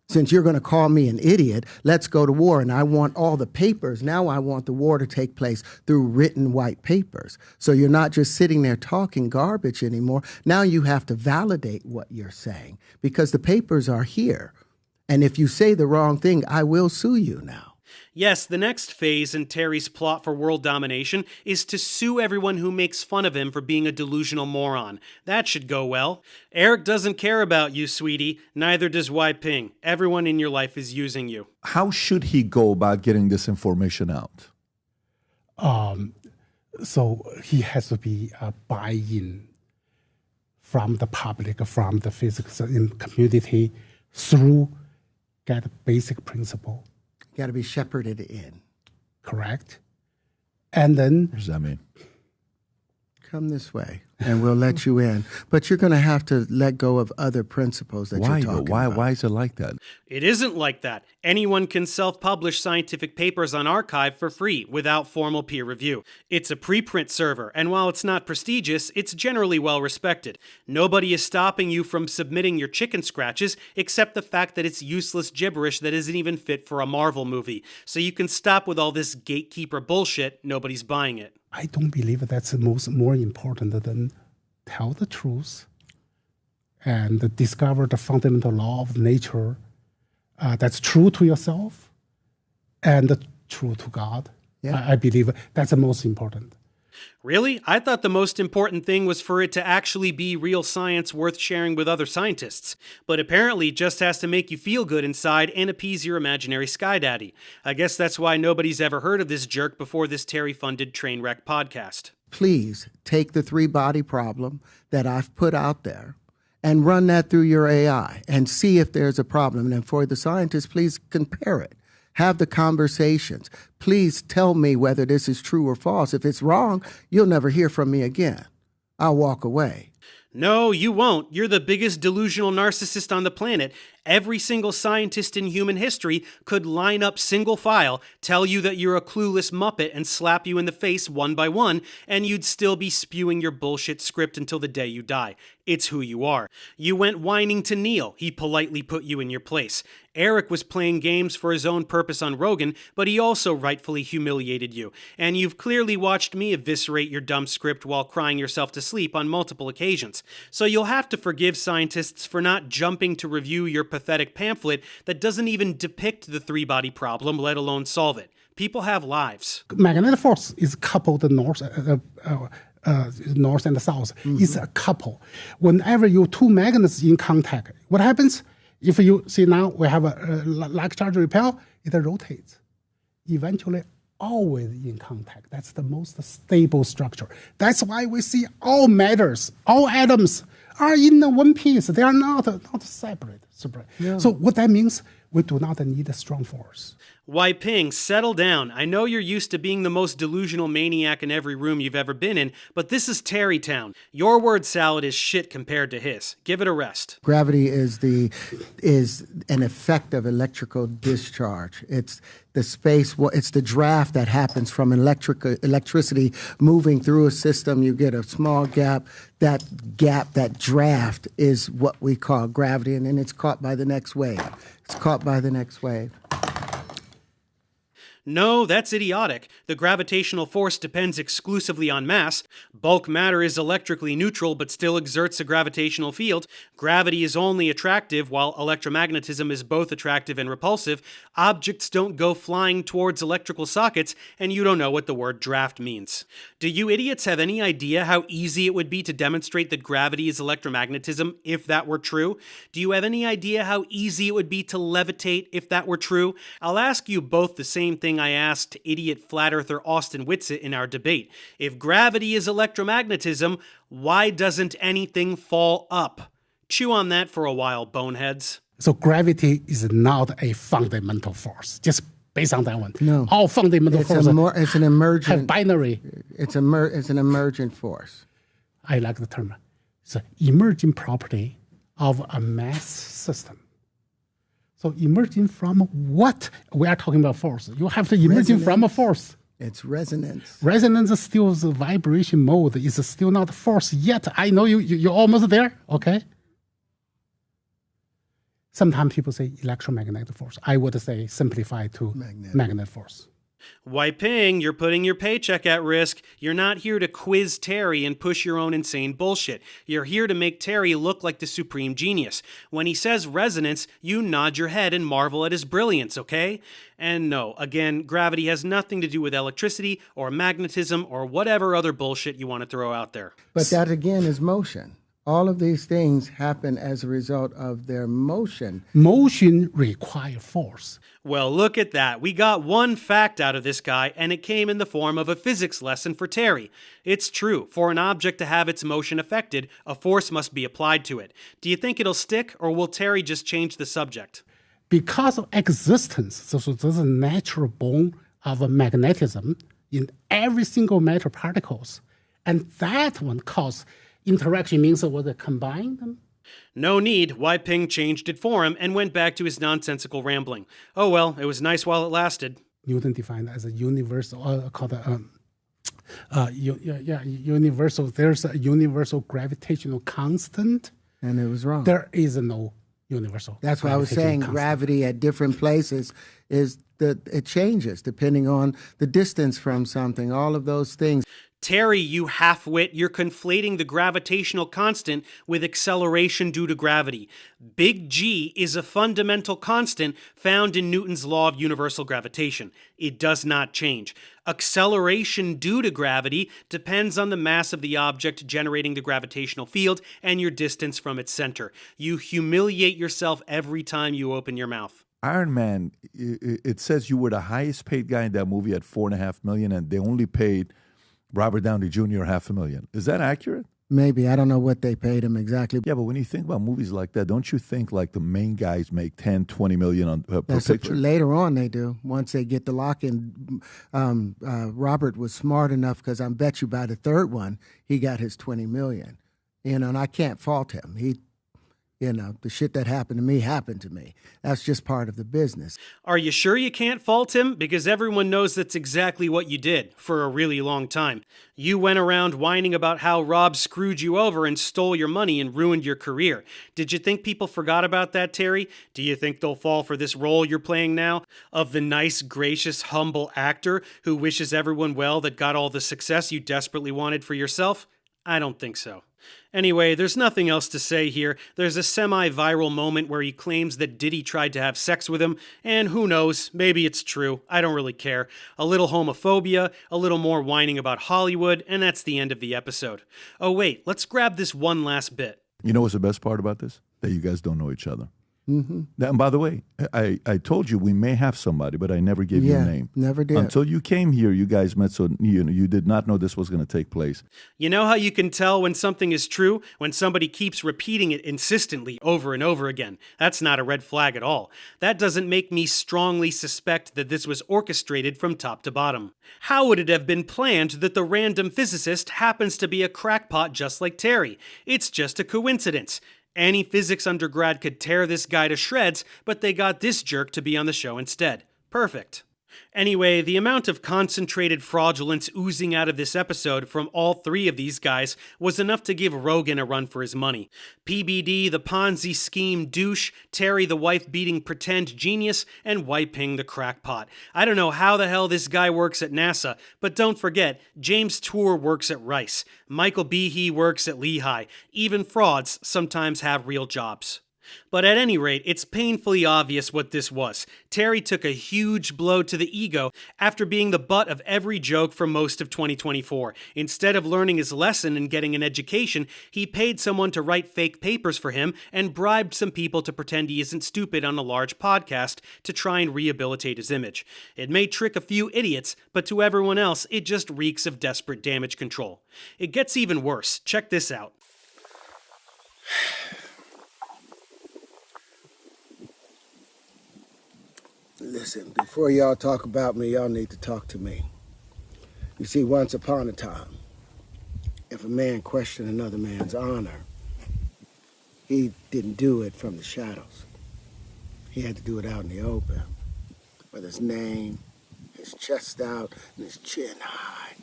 Since you're going to call me an idiot, let's go to war. And I want all the papers. Now I want the war to take place through written white papers. So you're not just sitting there talking garbage anymore. Now you have to validate what you're saying, because the papers are here. And if you say the wrong thing, I will sue you now. Yes, the next phase in Terry's plot for world domination is to sue everyone who makes fun of him for being a delusional moron. That should go well. Eric doesn't care about you, sweetie. Neither does Wai Ping. Everyone in your life is using you. How should he go about getting this information out? So he has to be a buy-in from the public, from the physical community, through get basic principle. Got to be shepherded in. Correct. And then What does that mean? come this way and we'll let you in. But you're going to have to let go of other principles that Why you're though? talking Why? about. Why is it like that? It isn't like that. Anyone can self-publish scientific papers on arXiv for free without formal peer review. It's a preprint server, and while it's not prestigious, it's generally well respected. Nobody is stopping you from submitting your chicken scratches except the fact that it's useless gibberish that isn't even fit for a Marvel movie. So you can stop with all this gatekeeper bullshit. Nobody's buying it. I don't believe that's more important than tell the truth and discover the fundamental law of nature that's true to yourself and true to God. Yeah. I believe that's the most important. Really? I thought the most important thing was for it to actually be real science worth sharing with other scientists. But apparently it just has to make you feel good inside and appease your imaginary sky daddy. I guess that's why nobody's ever heard of this jerk before this Terry-funded Trainwreck podcast. Please take the 3-body problem that I've put out there and run that through your AI and see if there's a problem. And for the scientists, please compare it. Have the conversations. Please tell me whether this is true or false. If it's wrong, you'll never hear from me again. I'll walk away. No, you won't. You're the biggest delusional narcissist on the planet. Every single scientist in human history could line up single file, tell you that you're a clueless muppet, and slap you in the face one by one, and you'd still be spewing your bullshit script until the day you die. It's who you are. You went whining to Neil. He politely put you in your place. Eric was playing games for his own purpose on Rogan, but he also rightfully humiliated you. And you've clearly watched me eviscerate your dumb script while crying yourself to sleep on multiple occasions. So you'll have to forgive scientists for not jumping to review your pathetic pamphlet that doesn't even depict the 3-body problem, let alone solve it. People have lives. Magnetic force is coupled north and the south. Mm-hmm. It's a couple. Whenever you two magnets in contact, what happens? If you see now we have a like charge repel, it rotates. Eventually, always in contact. That's the most stable structure. That's why we see all matters, all atoms are in one piece. They are not separate. Yeah. So what that means, we do not need a strong force. Why, Ping, settle down. I know you're used to being the most delusional maniac in every room you've ever been in, but this is Terrytown. Your word salad is shit compared to his. Give it a rest. Gravity is an effect of electrical discharge. It's the space. It's the draft that happens from electricity moving through a system. You get a small gap. That draft is what we call gravity, and then it's caught by the next wave. It's caught by the next wave. No, that's idiotic. The gravitational force depends exclusively on mass. Bulk matter is electrically neutral but still exerts a gravitational field. Gravity is only attractive while electromagnetism is both attractive and repulsive. Objects don't go flying towards electrical sockets, and you don't know what the word draft means. Do you idiots have any idea how easy it would be to demonstrate that gravity is electromagnetism if that were true? Do you have any idea how easy it would be to levitate if that were true? I'll ask you both the same thing I asked idiot flat earther Austin Whitsitt in our debate. If gravity is electromagnetism, why doesn't anything fall up? Chew on that for a while, boneheads. So gravity is not a fundamental force. Just based on that one. No. All fundamental forces It's an emergent. have binary. It's an emergent force. I like the term. It's an emerging property of a mass system. So emerging from what? We are talking about force. You have to emerging from a force. It's resonance. Resonance is still the vibration mode. It's still not force yet. I know you're almost there. Okay. Sometimes people say electromagnetic force. I would say simplify to magnetic force. Why, Ping, you're putting your paycheck at risk. You're not here to quiz Terry and push your own insane bullshit. You're here to make Terry look like the supreme genius. When he says resonance, you nod your head and marvel at his brilliance, okay? And no, again, gravity has nothing to do with electricity or magnetism or whatever other bullshit you want to throw out there. But that again is motion. All of these things happen as a result of their motion. Motion requires force. Well, look at that. We got one fact out of this guy, and it came in the form of a physics lesson for Terry. It's true. For an object to have its motion affected, a force must be applied to it. Do you think it'll stick, or will Terry just change the subject? Because of existence, so there's a natural bone of magnetism in every single matter particles. And that one caused interaction, means it was a combined them. No need, Wei Ping changed it for him and went back to his nonsensical rambling. Oh well, it was nice while it lasted. Newton defined as a universal, called universal. There's a universal gravitational constant. And it was wrong. There is no universal. That's why I was saying constant. gravity at different places is that it changes depending on the distance from something, all of those things. Terry, you half-wit, you're conflating the gravitational constant with acceleration due to gravity. Big G is a fundamental constant found in Newton's law of universal gravitation. It does not change. Acceleration due to gravity depends on the mass of the object generating the gravitational field and your distance from its center. You humiliate yourself every time you open your mouth. Iron Man, it says you were the highest paid guy in that movie at $4.5 million, and they only paid Robert Downey Jr. $500,000. Is that accurate? Maybe. I don't know what they paid him exactly. Yeah, but when you think about movies like that, don't you think like the main guys make 10, 20 million on, per picture? Later on they do. Once they get the lock-in, Robert was smart enough, because I bet you by the third one, he got his 20 million. And I can't fault him. The shit that happened to me. That's just part of the business. Are you sure you can't fault him? Because everyone knows that's exactly what you did for a really long time. You went around whining about how Rob screwed you over and stole your money and ruined your career. Did you think people forgot about that, Terry? Do you think they'll fall for this role you're playing now? Of the nice, gracious, humble actor who wishes everyone well that got all the success you desperately wanted for yourself? I don't think so. Anyway, there's nothing else to say here. There's a semi-viral moment where he claims that Diddy tried to have sex with him, and who knows, maybe it's true. I don't really care. A little homophobia, a little more whining about Hollywood, and that's the end of the episode. Oh wait, let's grab this one last bit. You know what's the best part about this? That you guys don't know each other. Mm-hmm. And by the way, I told you we may have somebody, but I never gave you a name. Never did. Until you came here, you guys met, so you did not know this was going to take place. You know how you can tell when something is true? When somebody keeps repeating it insistently over and over again. That's not a red flag at all. That doesn't make me strongly suspect that this was orchestrated from top to bottom. How would it have been planned that the random physicist happens to be a crackpot just like Terry? It's just a coincidence. Any physics undergrad could tear this guy to shreds, but they got this jerk to be on the show instead. Perfect. Anyway, the amount of concentrated fraudulence oozing out of this episode from all three of these guys was enough to give Rogan a run for his money. PBD, the Ponzi scheme douche, Terry, the wife-beating pretend genius, and Wei Ping, the crackpot. I don't know how the hell this guy works at NASA, but don't forget, James Tour works at Rice. Michael Behe works at Lehigh. Even frauds sometimes have real jobs. But at any rate, it's painfully obvious what this was. Terry took a huge blow to the ego after being the butt of every joke for most of 2024. Instead of learning his lesson and getting an education, he paid someone to write fake papers for him and bribed some people to pretend he isn't stupid on a large podcast to try and rehabilitate his image. It may trick a few idiots, but to everyone else, it just reeks of desperate damage control. It gets even worse. Check this out. Listen, before y'all talk about me, y'all need to talk to me. You see, once upon a time, if a man questioned another man's honor, he didn't do it from the shadows. He had to do it out in the open, with his name, his chest out, and his chin high.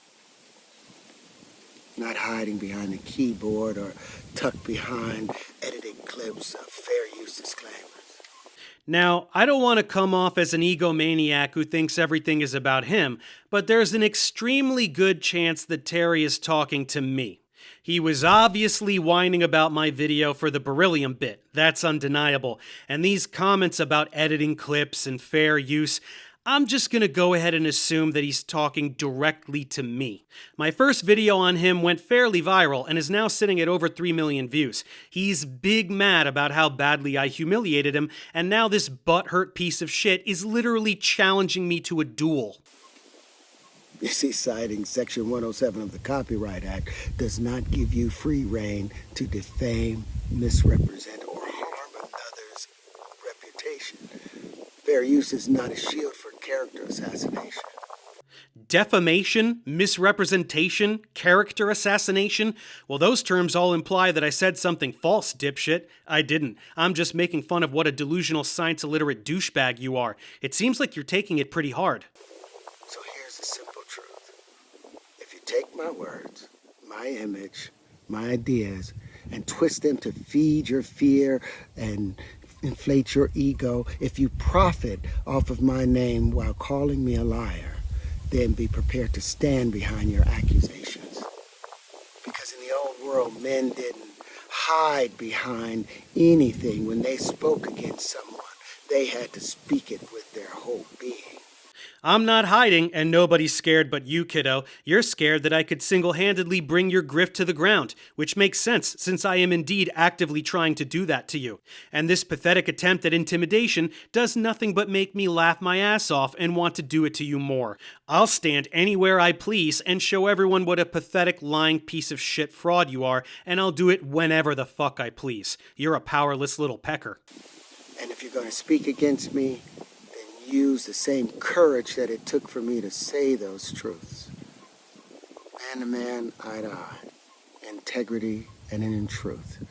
Not hiding behind the keyboard or tucked behind editing clips of fair use disclaimers. Now, I don't want to come off as an egomaniac who thinks everything is about him, but there's an extremely good chance that Terry is talking to me. He was obviously whining about my video for the beryllium bit. That's undeniable. And these comments about editing clips and fair use, I'm just going to go ahead and assume that he's talking directly to me. My first video on him went fairly viral and is now sitting at over 3 million views. He's big mad about how badly I humiliated him, and now this butthurt piece of shit is literally challenging me to a duel. You see, citing Section 107 of the Copyright Act does not give you free rein to defame, misrepresent, or harm another's reputation. Fair use is not a shield for character assassination. Defamation, misrepresentation, character assassination? Well, those terms all imply that I said something false, dipshit. I didn't. I'm just making fun of what a delusional science-illiterate douchebag you are. It seems like you're taking it pretty hard. So here's the simple truth. If you take my words, my image, my ideas, and twist them to feed your fear and inflate your ego, if you profit off of my name while calling me a liar, then be prepared to stand behind your accusations. Because in the old world, men didn't hide behind anything. When they spoke against someone, they had to speak it with their whole being. I'm not hiding, and nobody's scared but you, kiddo. You're scared that I could single-handedly bring your grift to the ground, which makes sense since I am indeed actively trying to do that to you. And this pathetic attempt at intimidation does nothing but make me laugh my ass off and want to do it to you more. I'll stand anywhere I please and show everyone what a pathetic, lying piece of shit fraud you are, and I'll do it whenever the fuck I please. You're a powerless little pecker. And if you're going to speak against me, use the same courage that it took for me to say those truths. Man to man, eye to eye. Integrity and in truth.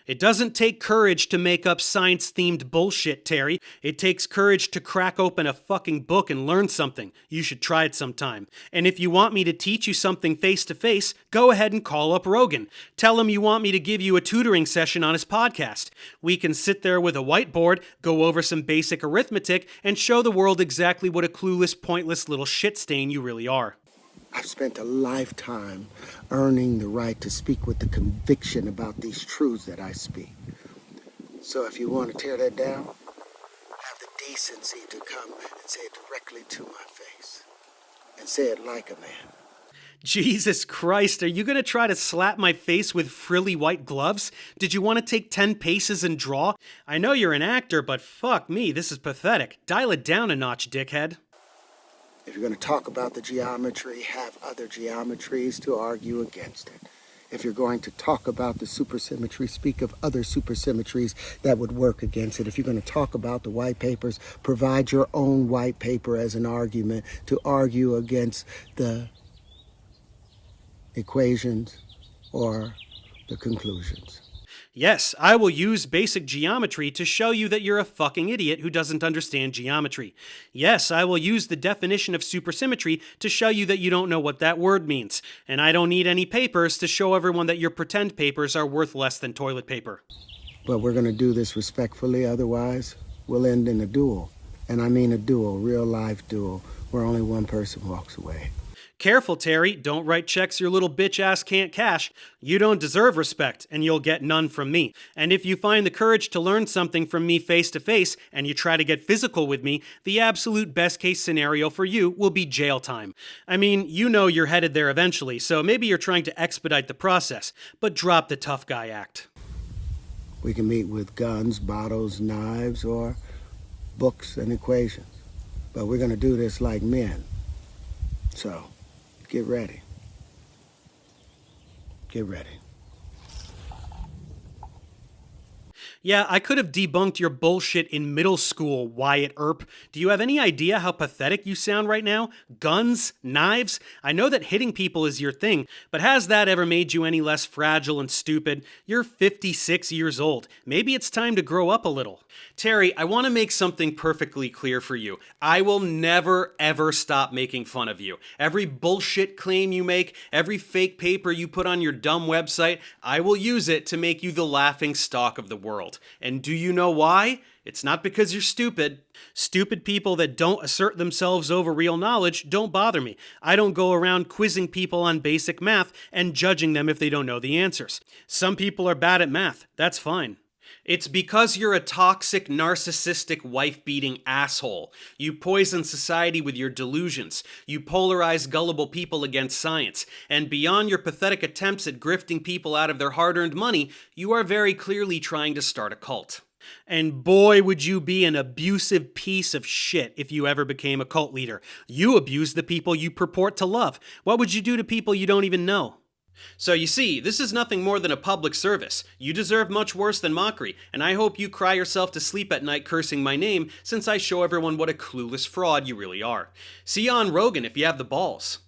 It doesn't take courage to make up science-themed bullshit, Terry. It takes courage to crack open a fucking book and learn something. You should try it sometime. And if you want me to teach you something face-to-face, go ahead and call up Rogan. Tell him you want me to give you a tutoring session on his podcast. We can sit there with a whiteboard, go over some basic arithmetic, and show the world exactly what a clueless, pointless little shit stain you really are. I've spent a lifetime earning the right to speak with the conviction about these truths that I speak. So if you want to tear that down, have the decency to come and say it directly to my face. And say it like a man. Jesus Christ, are you going to try to slap my face with frilly white gloves? Did you want to take 10 paces and draw? I know you're an actor, but fuck me, this is pathetic. Dial it down a notch, dickhead. If you're going to talk about the geometry, have other geometries to argue against it. If you're going to talk about the supersymmetry, speak of other supersymmetries that would work against it. If you're going to talk about the white papers, provide your own white paper as an argument to argue against the equations or the conclusions. Yes, I will use basic geometry to show you that you're a fucking idiot who doesn't understand geometry. Yes, I will use the definition of supersymmetry to show you that you don't know what that word means. And I don't need any papers to show everyone that your pretend papers are worth less than toilet paper. But we're going to do this respectfully, otherwise we'll end in a duel. And I mean a duel, real life duel, where only one person walks away. Careful, Terry. Don't write checks your little bitch ass can't cash. You don't deserve respect, and you'll get none from me. And if you find the courage to learn something from me face to face, and you try to get physical with me, the absolute best case scenario for you will be jail time. I mean, you know you're headed there eventually, so maybe you're trying to expedite the process, but drop the tough guy act. We can meet with guns, bottles, knives, or books and equations. But we're going to do this like men. So, get ready. Get ready. Yeah, I could have debunked your bullshit in middle school, Wyatt Earp. Do you have any idea how pathetic you sound right now? Guns? Knives? I know that hitting people is your thing, but has that ever made you any less fragile and stupid? You're 56 years old. Maybe it's time to grow up a little. Terry, I want to make something perfectly clear for you. I will never, ever stop making fun of you. Every bullshit claim you make, every fake paper you put on your dumb website, I will use it to make you the laughing stock of the world. And do you know why? It's not because you're stupid. Stupid people that don't assert themselves over real knowledge don't bother me. I don't go around quizzing people on basic math and judging them if they don't know the answers. Some people are bad at math. That's fine. It's because you're a toxic, narcissistic, wife-beating asshole. You poison society with your delusions. You polarize gullible people against science. And beyond your pathetic attempts at grifting people out of their hard-earned money, you are very clearly trying to start a cult. And boy, would you be an abusive piece of shit if you ever became a cult leader. You abuse the people you purport to love. What would you do to people you don't even know? So you see, this is nothing more than a public service. You deserve much worse than mockery, and I hope you cry yourself to sleep at night cursing my name, since I show everyone what a clueless fraud you really are. See you on Rogan if you have the balls.